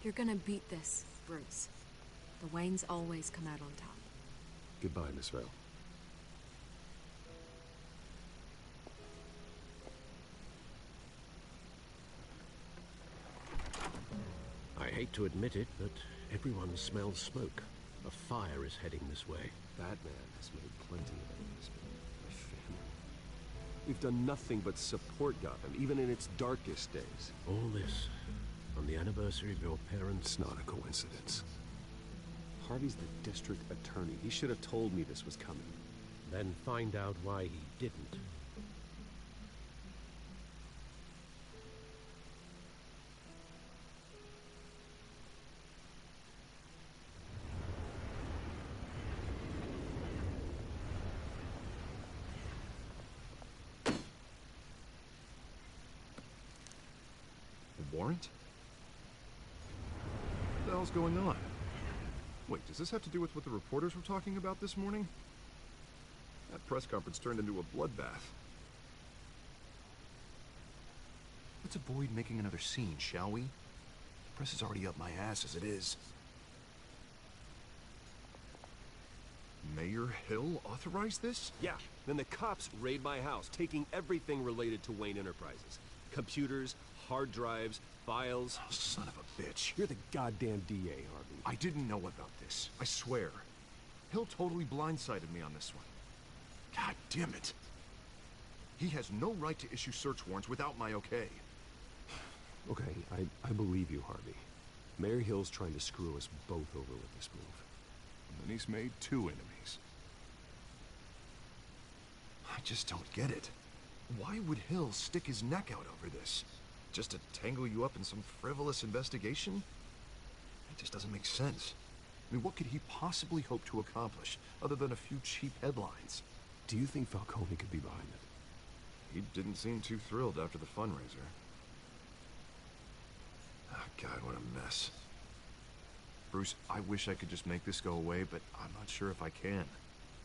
You're gonna beat this, Bruce. The Waynes always come out on top. Goodbye, Miss Vale. I hate to admit it, but everyone smells smoke. A fire is heading this way. Batman has made plenty of enemies, but my family... We've done nothing but support Gotham, even in its darkest days. All this on the anniversary of your parents'... It's not a coincidence. Harvey's the district attorney. He should have told me this was coming. Then find out why he didn't. Warrant? What the hell's going on? Wait, does this have to do with what the reporters were talking about this morning? That press conference turned into a bloodbath. Let's avoid making another scene, shall we? The press is already up my ass as it is. Mayor Hill authorized this? Yeah, then the cops raid my house, taking everything related to Wayne Enterprises. Computers, hard drives, files. Oh, son of a bitch. You're the goddamn DA, Harvey. I didn't know about this. I swear. Hill totally blindsided me on this one. God damn it. He has no right to issue search warrants without my okay. Okay, I believe you, Harvey. Mayor Hill's trying to screw us both over with this move. And then he's made 2 enemies. I just don't get it. Why would Hill stick his neck out over this? Just to tangle you up in some frivolous investigation? It just doesn't make sense. I mean, what could he possibly hope to accomplish other than a few cheap headlines? Do you think Falcone could be behind it? He didn't seem too thrilled after the fundraiser. Oh, God, what a mess. Bruce, I wish I could just make this go away, but I'm not sure if I can.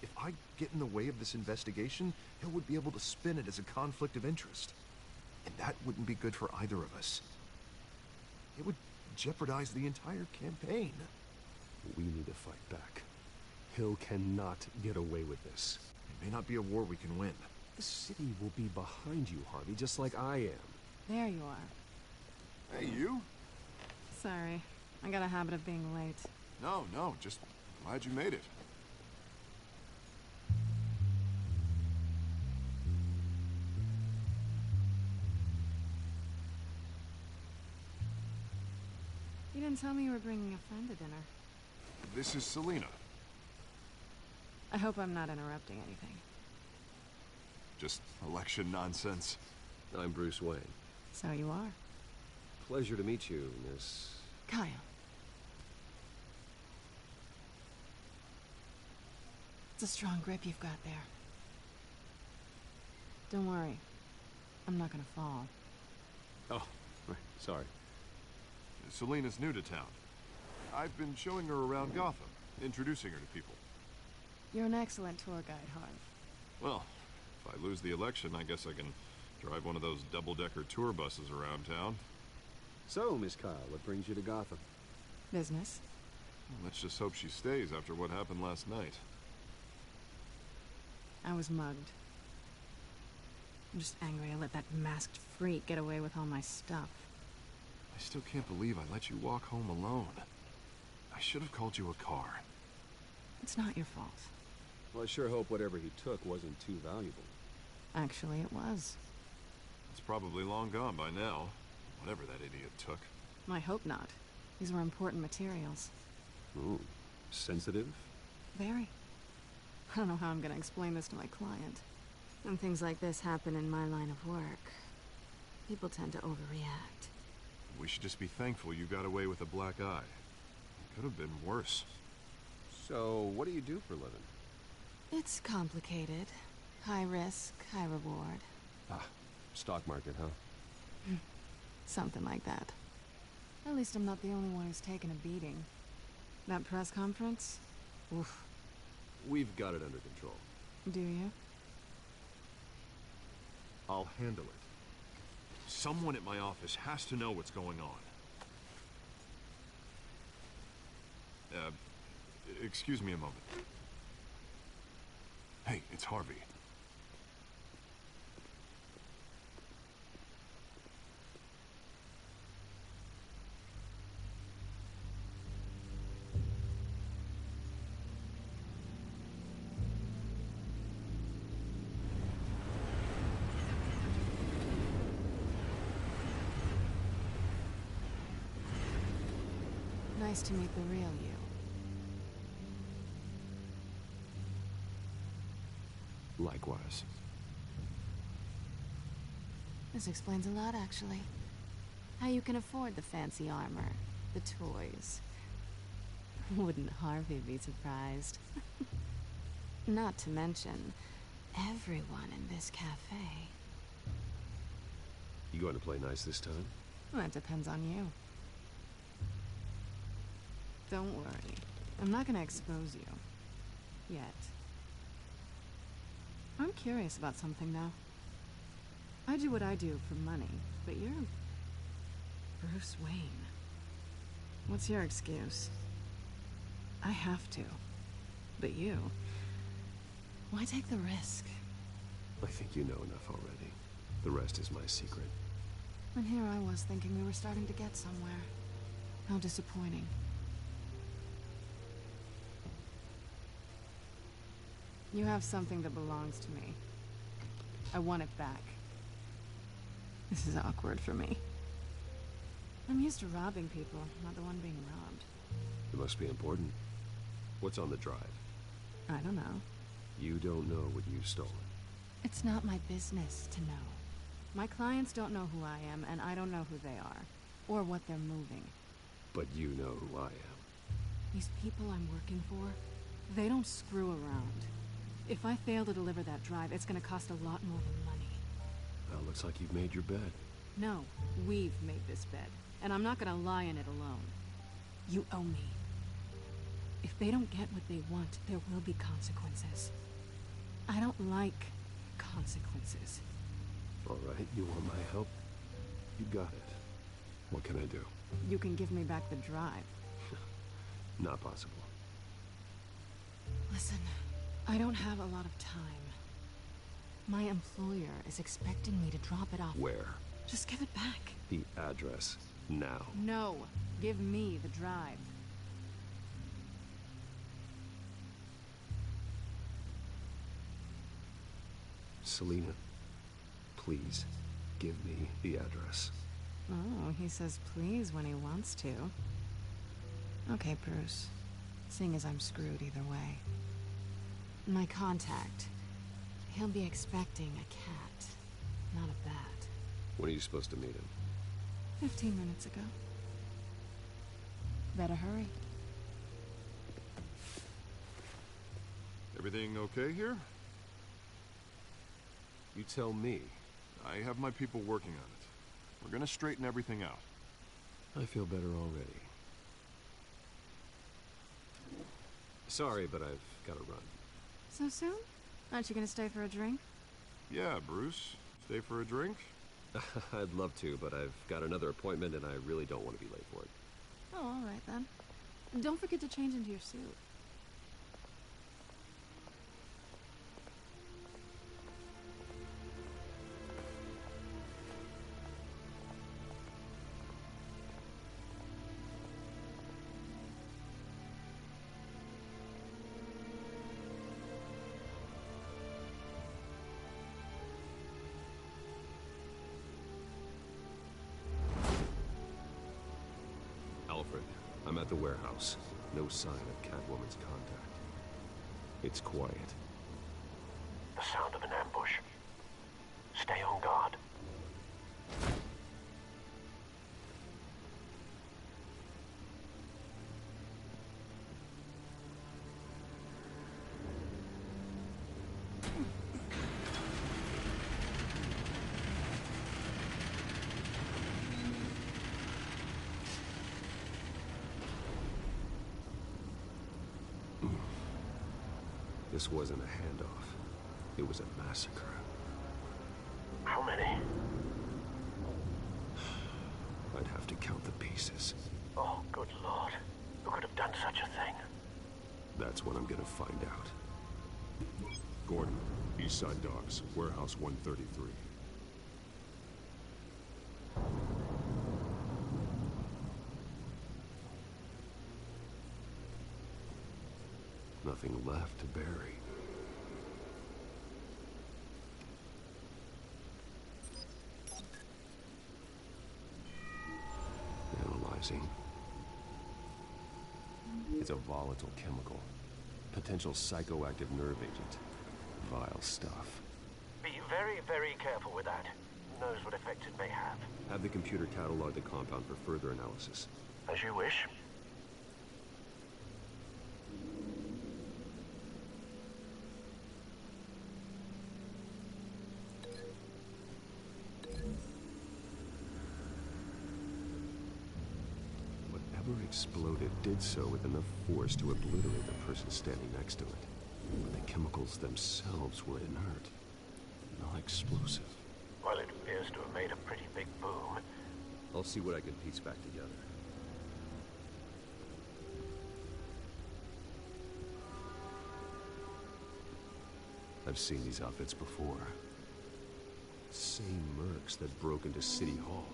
If I get in the way of this investigation, Hill would be able to spin it as a conflict of interest. And that wouldn't be good for either of us. It would jeopardize the entire campaign. We need to fight back. Hill cannot get away with this. It may not be a war we can win. The city will be behind you, Harvey, just like I am. There you are. Hey, you? Sorry. I got a habit of being late. No, just glad you made it. You didn't tell me you were bringing a friend to dinner. This is Selina. I hope I'm not interrupting anything. Just election nonsense. I'm Bruce Wayne. So you are. Pleasure to meet you, Miss... Kyle. It's a strong grip you've got there. Don't worry. I'm not gonna fall. Oh, right. Sorry. Selina's new to town. I've been showing her around Gotham, introducing her to people. You're an excellent tour guide, Harv. Well, if I lose the election, I guess I can drive one of those double-decker tour buses around town. So, Miss Kyle, what brings you to Gotham? Business. Well, let's just hope she stays after what happened last night. I was mugged. I'm just angry I let that masked freak get away with all my stuff. I still can't believe I let you walk home alone. I should have called you a car. It's not your fault. Well, I sure hope whatever he took wasn't too valuable. Actually, it was. It's probably long gone by now, whatever that idiot took. I hope not. These were important materials. Ooh, sensitive? Very. I don't know how I'm gonna explain this to my client. When things like this happen in my line of work, people tend to overreact. We should just be thankful you got away with a black eye. It could have been worse. So, what do you do for a living? It's complicated. High risk, high reward. Ah, stock market, huh? Something like that. At least I'm not the only one who's taken a beating. That press conference? Oof. We've got it under control. Do you? I'll handle it. Someone at my office has to know what's going on. Excuse me a moment. Hey, it's Harvey. Nice to meet the real you. Likewise. This explains a lot, actually. How you can afford the fancy armor, the toys. Wouldn't Harvey be surprised? Not to mention, everyone in this cafe. You going to play nice this time? Well, that depends on you. Don't worry. I'm not gonna expose you. Yet. I'm curious about something, though. I do what I do for money, but you're... Bruce Wayne. What's your excuse? I have to. But you... Why take the risk? I think you know enough already. The rest is my secret. And here I was thinking we were starting to get somewhere. How disappointing. You have something that belongs to me. I want it back. This is awkward for me. I'm used to robbing people, not the one being robbed. It must be important. What's on the drive? I don't know. You don't know what you've stolen. It's not my business to know. My clients don't know who I am, and I don't know who they are, or what they're moving. But you know who I am. These people I'm working for, they don't screw around. If I fail to deliver that drive, it's gonna cost a lot more than money. Well, looks like you've made your bed. No, we've made this bed, and I'm not gonna lie in it alone. You owe me. If they don't get what they want, there will be consequences. I don't like consequences. All right, you want my help? You got it. What can I do? You can give me back the drive. Not possible. Listen, I don't have a lot of time. My employer is expecting me to drop it off. Where? Just give it back. The address. Now. No, give me the drive. Selina, please, give me the address. Oh, he says please when he wants to. Okay, Bruce. Seeing as I'm screwed either way. My contact. He'll be expecting a cat, not a bat. When are you supposed to meet him? 15 minutes ago. Better hurry. Everything okay here? You tell me. I have my people working on it. We're gonna straighten everything out. I feel better already. Sorry, but I've got to run. So soon? Aren't you gonna stay for a drink? Yeah, Bruce. Stay for a drink? I'd love to, but I've got another appointment and I really don't want to be late for it. Oh, all right then. And don't forget to change into your suit. Alfred, I'm at the warehouse. No sign of Catwoman's contact. It's quiet. The sound of an ambush. Stay on guard. This wasn't a handoff. It was a massacre. How many? I'd have to count the pieces. Oh, good Lord. Who could have done such a thing? That's what I'm gonna find out. Gordon, Eastside Docks, Warehouse 133. Nothing left to bury. Analyzing. It's a volatile chemical. Potential psychoactive nerve agent. Vile stuff. Be very, very careful with that. Who knows what effect it may have? Have the computer catalog the compound for further analysis. As you wish. Whatever exploded did so with enough force to obliterate the person standing next to it. But the chemicals themselves were inert, not explosive. Well, it appears to have made a pretty big boom. I'll see what I can piece back together. I've seen these outfits before. Same mercs that broke into City Hall.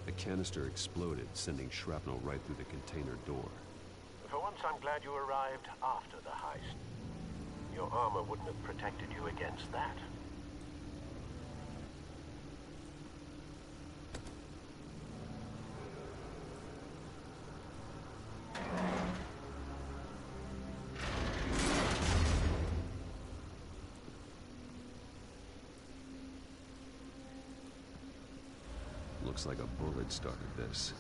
The canister exploded, sending shrapnel right through the container door. For once, I'm glad you arrived after the heist. Your armor wouldn't have protected you against that. Looks like a bullet started this.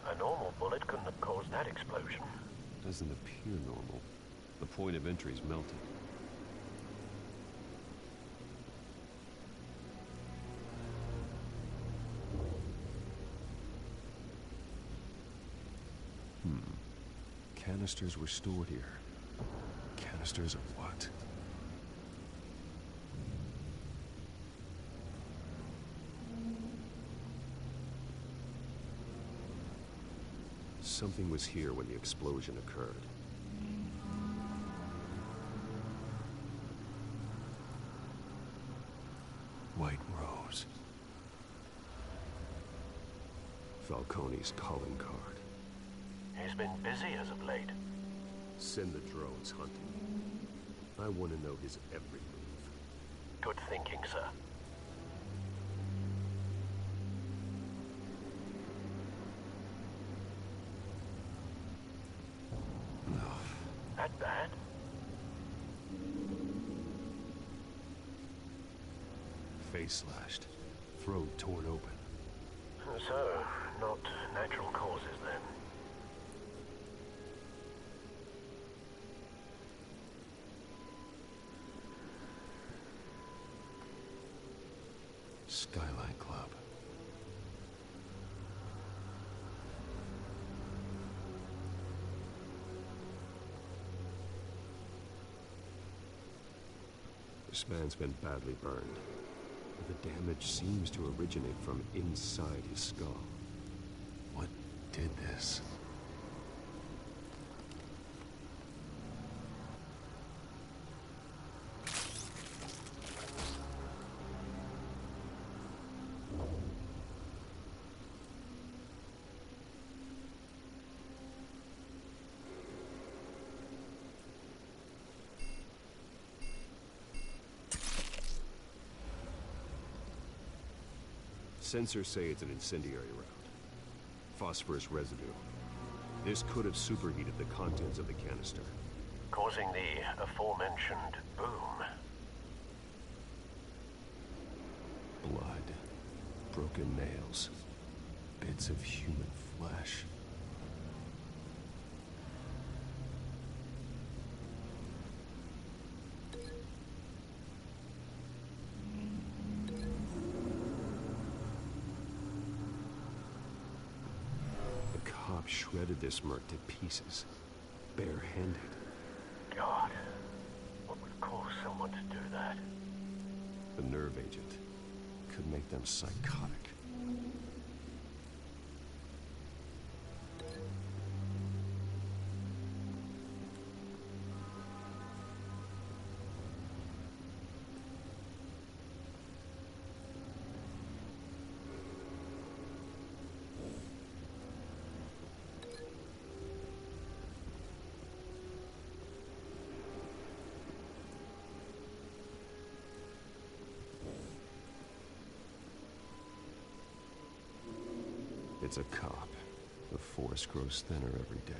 A normal bullet couldn't have caused that explosion. Doesn't appear normal. The point of entry's melted. Canisters were stored here. Canisters of what? Something was here when the explosion occurred. White Rose. Falcone's calling card. He's been busy as of late. Send the drones hunting. I want to know his every move. Good thinking, sir. That bad? Face slashed. Throat torn open. So, not natural causes then. Skyline Club. This man's been badly burned. The damage seems to originate from inside his skull. What did this? Sensors say it's an incendiary round. Phosphorus residue. This could have superheated the contents of the canister. Causing the aforementioned boom. Blood. Broken nails. Bits of human flesh. Shredded this merc to pieces, barehanded. God, what would cause someone to do that? The nerve agent could make them psychotic. It's a cop. The force grows thinner every day.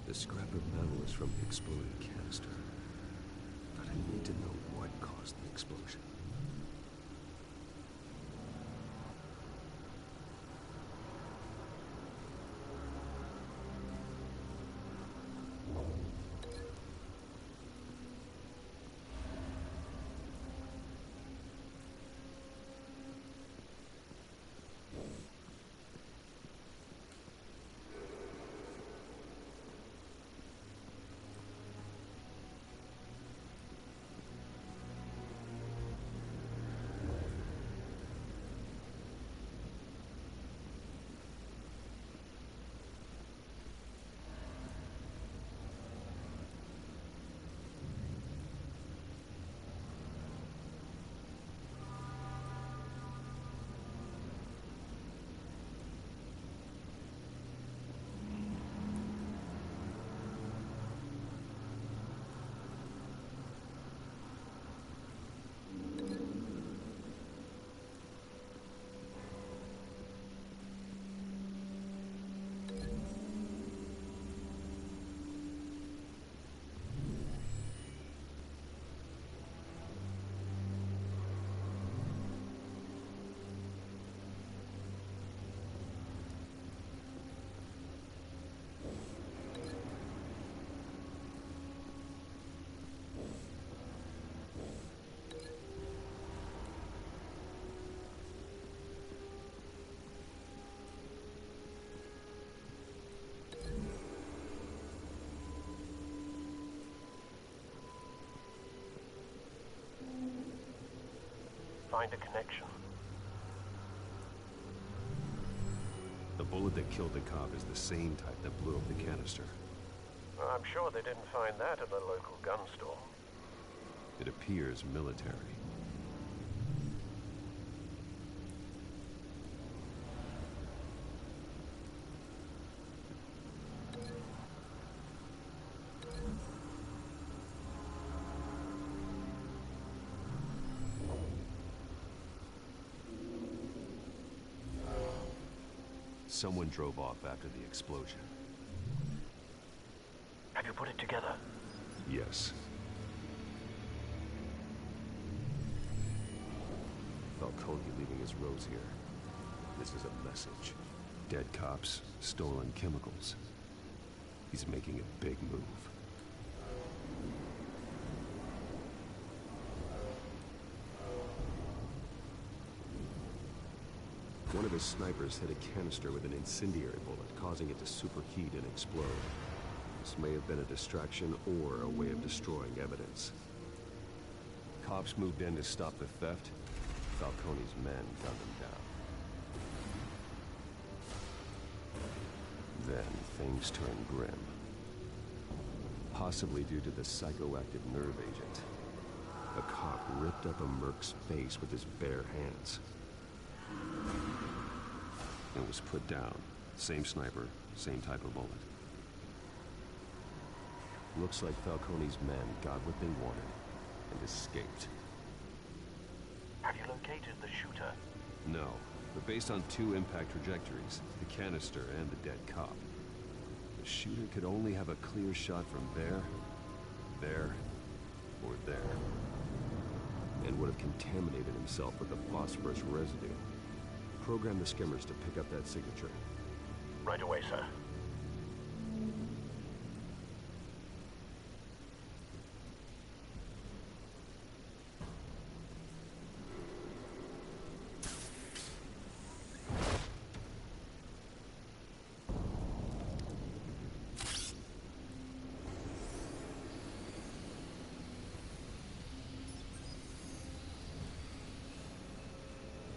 The scrap of metal is from the exploded canister. But I need to know what caused the explosion. find a connection. The bullet that killed the cop is the same type that blew up the canister. I'm sure they didn't find that at the local gun store. It appears military. Someone drove off after the explosion. Have you put it together? Yes. Falcone leaving his rose here. This is a message. Dead cops, stolen chemicals. He's making a big move. One of his snipers hit a canister with an incendiary bullet, causing it to superheat and explode. This may have been a distraction or a way of destroying evidence. Cops moved in to stop the theft. Falcone's men gunned him down. Then things turned grim. Possibly due to the psychoactive nerve agent. A cop ripped up a merc's face with his bare hands. It was put down. Same sniper, same type of bullet. Looks like Falcone's men got what they wanted and escaped. Have you located the shooter? No, but based on two impact trajectories, the canister and the dead cop, the shooter could only have a clear shot from there, or there, and would have contaminated himself with the phosphorus residue. Program the skimmers to pick up that signature. Right away, sir.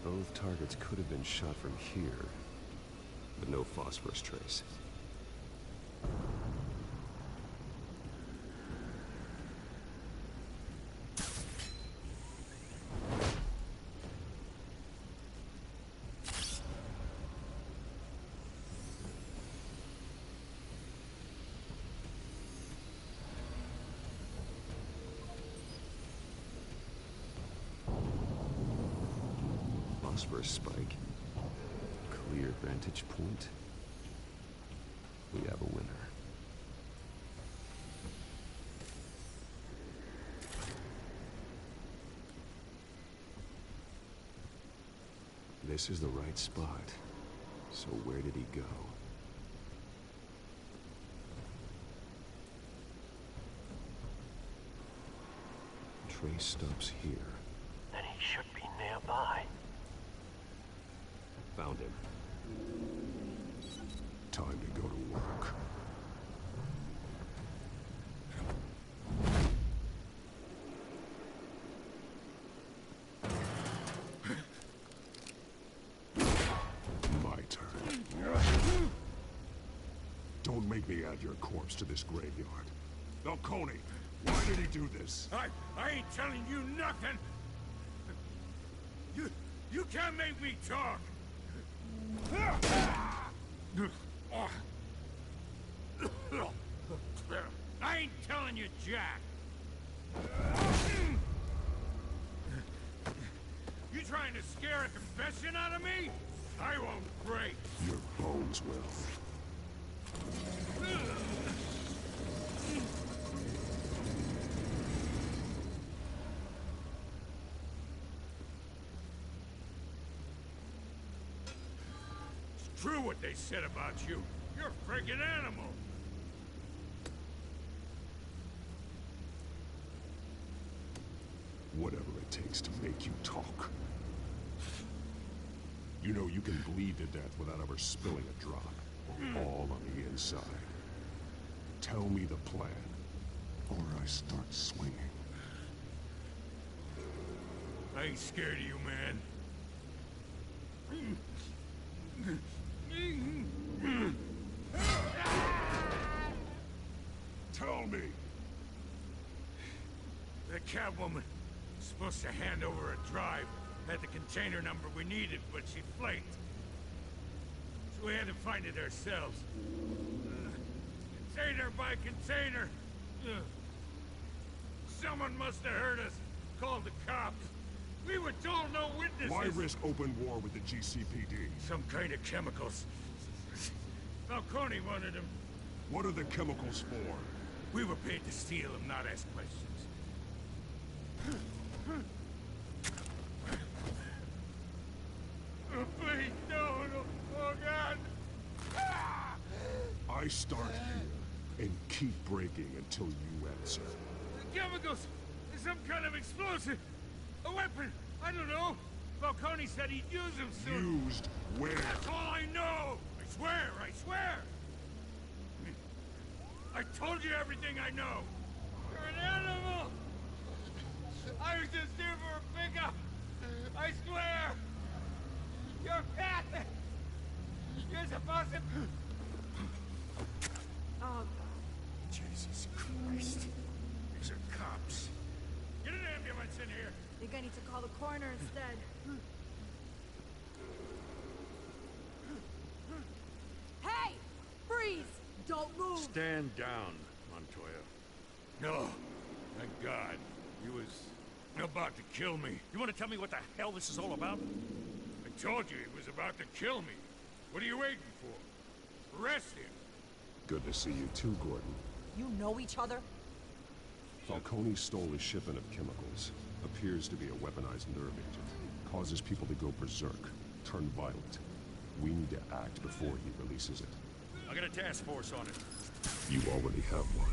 Both targets could have been shot from here, but no phosphorus trace. Phosphorus spike. Clear vantage point. We have a winner. This is the right spot. So where did he go? Trace stops here. Then he should be nearby. Found him. Time to go to work. My turn. Don't make me add your corpse to this graveyard. Falcone, why did he do this? I ain't telling you nothing! You can't make me talk! I ain't telling you, Jack! You trying to scare a confession out of me? I won't break! Your bones will. It's true what they said about you. You're a friggin' animal! Whatever it takes to make you talk. You know you can bleed to death without ever spilling a drop. All on the inside. Tell me the plan, or I start swinging. I ain't scared of you, man. Tell me! The Catwoman was supposed to hand over a drive. Had the container number we needed, but she flaked. So we had to find it ourselves. Container by container. Someone must have heard us. Called the cops. We were told no witnesses. Why risk open war with the GCPD? Some kind of chemicals. Falcone wanted them. What are the chemicals for? We were paid to steal them, not ask questions. Oh, please, no. Oh, God. I start here and keep breaking until you answer. The chemicals! Is some kind of explosive! A weapon! I don't know! Falcone said he'd use them soon! Used where? That's all I know! I swear! I told you everything I know! You're an animal! I was just here for a pickup! I swear! You're a cat! You're supposed to... Oh, Jesus Christ. These are cops. Get an ambulance in here! I think I need to call the coroner instead. Hey! Freeze! Don't move! Stand down, Montoya. No. Thank God. He was about to kill me. You want to tell me what the hell this is all about? I told you he was about to kill me. What are you waiting for? Arrest him. Good to see you too, Gordon. You know each other? Falcone stole a shipment of chemicals. Appears to be a weaponized nerve agent. Causes people to go berserk, turn violent. We need to act before he releases it. I got a task force on it. You already have one.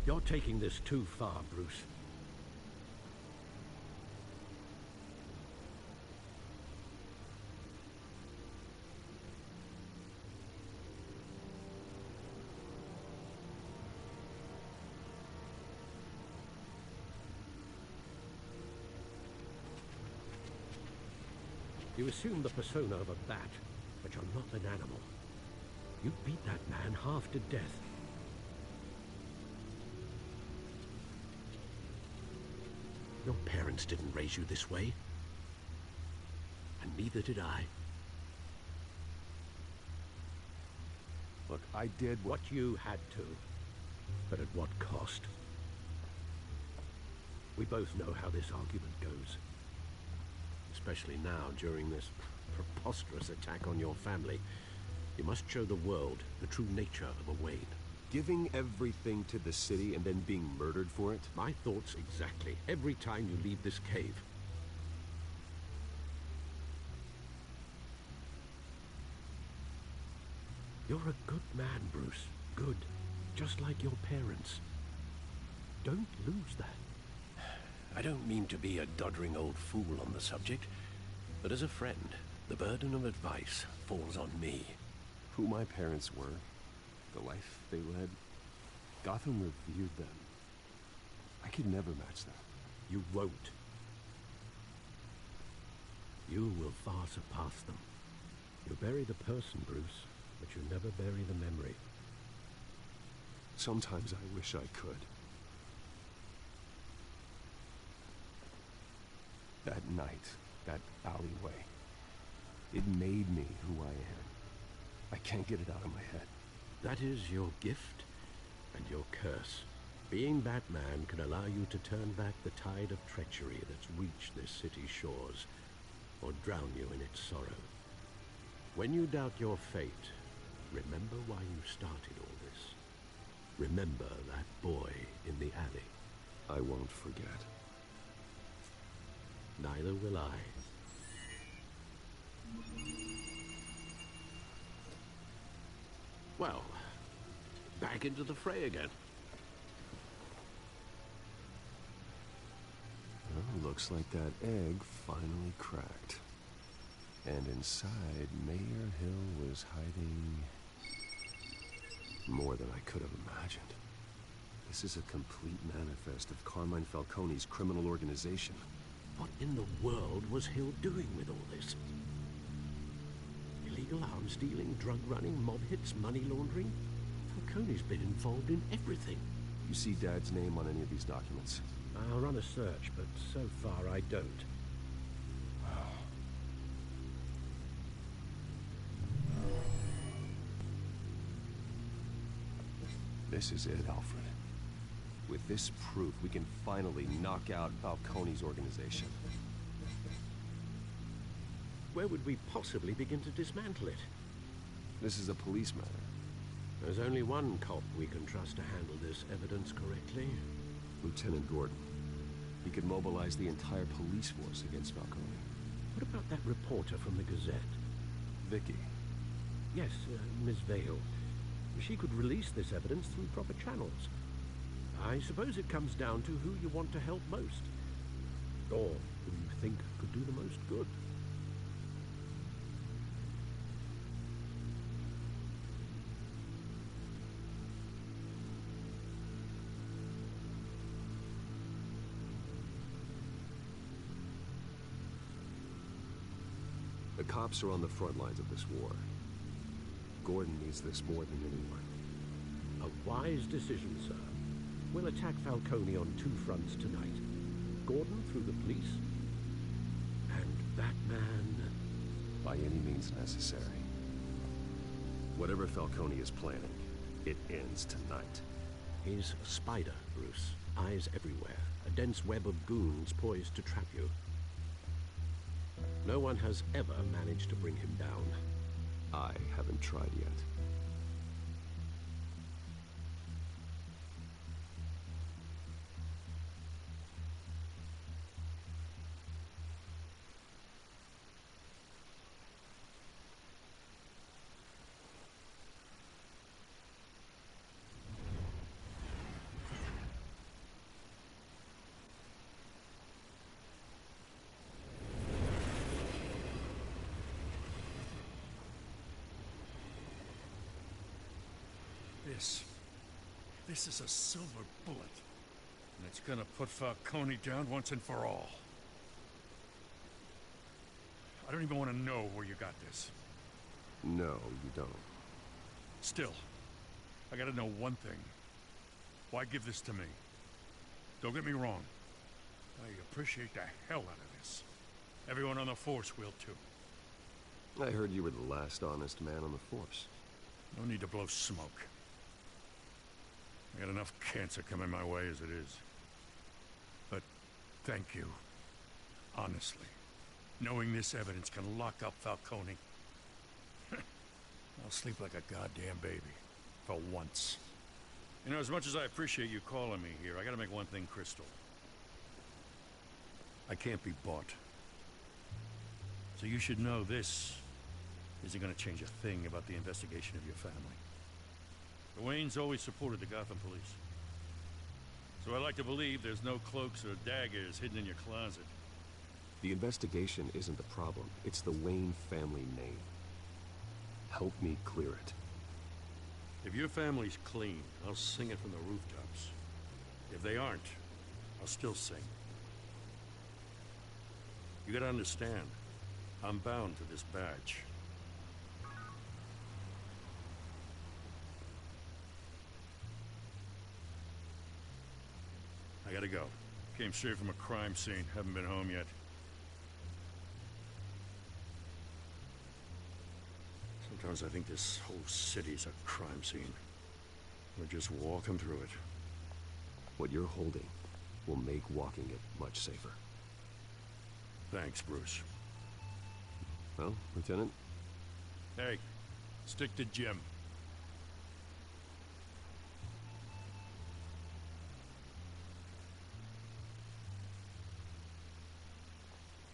You're taking this too far, Bruce. You assume the persona of a bat, but you're not an animal. You beat that man half to death. Your parents didn't raise you this way. And neither did I. Look, I did what you had to. But at what cost? We both know how this argument goes. Especially now, during this preposterous attack on your family. You must show the world the true nature of a Wayne. Giving everything to the city and then being murdered for it? My thoughts exactly. Every time you leave this cave. You're a good man, Bruce. Good. Just like your parents. Don't lose that. I don't mean to be a doddering old fool on the subject, but as a friend, the burden of advice falls on me. Who my parents were, the life they led, Gotham revered them. I could never match that. You won't. You will far surpass them. You bury the person, Bruce, but you never bury the memory. Sometimes I wish I could. That night, that alleyway, it made me who I am. I can't get it out of my head. That is your gift and your curse. Being Batman can allow you to turn back the tide of treachery that's reached this city's shores, or drown you in its sorrow. When you doubt your fate, remember why you started all this. Remember that boy in the alley. I won't forget. Neither will I. Well, back into the fray again. Well, looks like that egg finally cracked. And inside, Mayor Hill was hiding more than I could have imagined. This is a complete manifest of Carmine Falcone's criminal organization. What in the world was Hill doing with all this? Illegal arms dealing, drug running, mob hits, money laundering? Falcone's been involved in everything. You see Dad's name on any of these documents? I'll run a search, but so far I don't. This is it, Alfred. With this proof, we can finally knock out Falcone's organization. Where would we possibly begin to dismantle it? This is a police matter. There's only one cop we can trust to handle this evidence correctly. Lieutenant Gordon. He could mobilize the entire police force against Falcone. What about that reporter from the Gazette? Vicky. Yes, Miss Vale. She could release this evidence through proper channels. I suppose it comes down to who you want to help most. Or who you think could do the most good. The cops are on the front lines of this war. Gordon needs this more than anyone. A wise decision, sir. We'll attack Falcone on two fronts tonight. Gordon through the police, and Batman... by any means necessary. Whatever Falcone is planning, it ends tonight. He's a spider, Bruce. Eyes everywhere. A dense web of goons poised to trap you. No one has ever managed to bring him down. I haven't tried yet. This is a silver bullet. And it's gonna put Falcone down once and for all. I don't even want to know where you got this. No, you don't. Still, I gotta know one thing. Why give this to me? Don't get me wrong. I appreciate the hell out of this. Everyone on the force will too. I heard you were the last honest man on the force. No need to blow smoke. I got enough cancer coming my way as it is. But thank you. Honestly. Knowing this evidence can lock up Falcone. I'll sleep like a goddamn baby. For once. You know, as much as I appreciate you calling me here, I gotta make one thing crystal. I can't be bought. So you should know this isn't gonna change a thing about the investigation of your family. The Waynes always supported the Gotham police. So I like to believe there's no cloaks or daggers hidden in your closet. The investigation isn't the problem. It's the Wayne family name. Help me clear it. If your family's clean, I'll sing it from the rooftops. If they aren't, I'll still sing. You gotta understand, I'm bound to this badge. I gotta go. Came straight from a crime scene. Haven't been home yet. Sometimes I think this whole city's a crime scene. We're just walking through it. What you're holding will make walking it much safer. Thanks, Bruce. Well, Lieutenant? Hey, stick to Jim.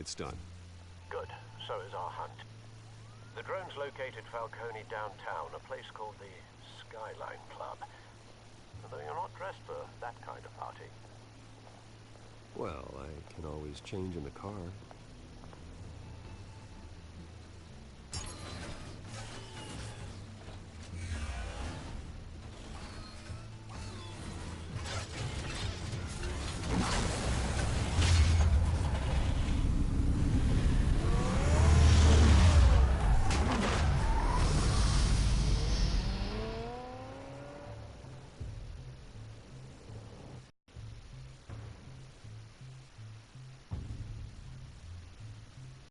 It's done. Good. So is our hunt. The drones located Falcone downtown, a place called the Skyline Club. Although you're not dressed for that kind of party. Well, I can always change in the car.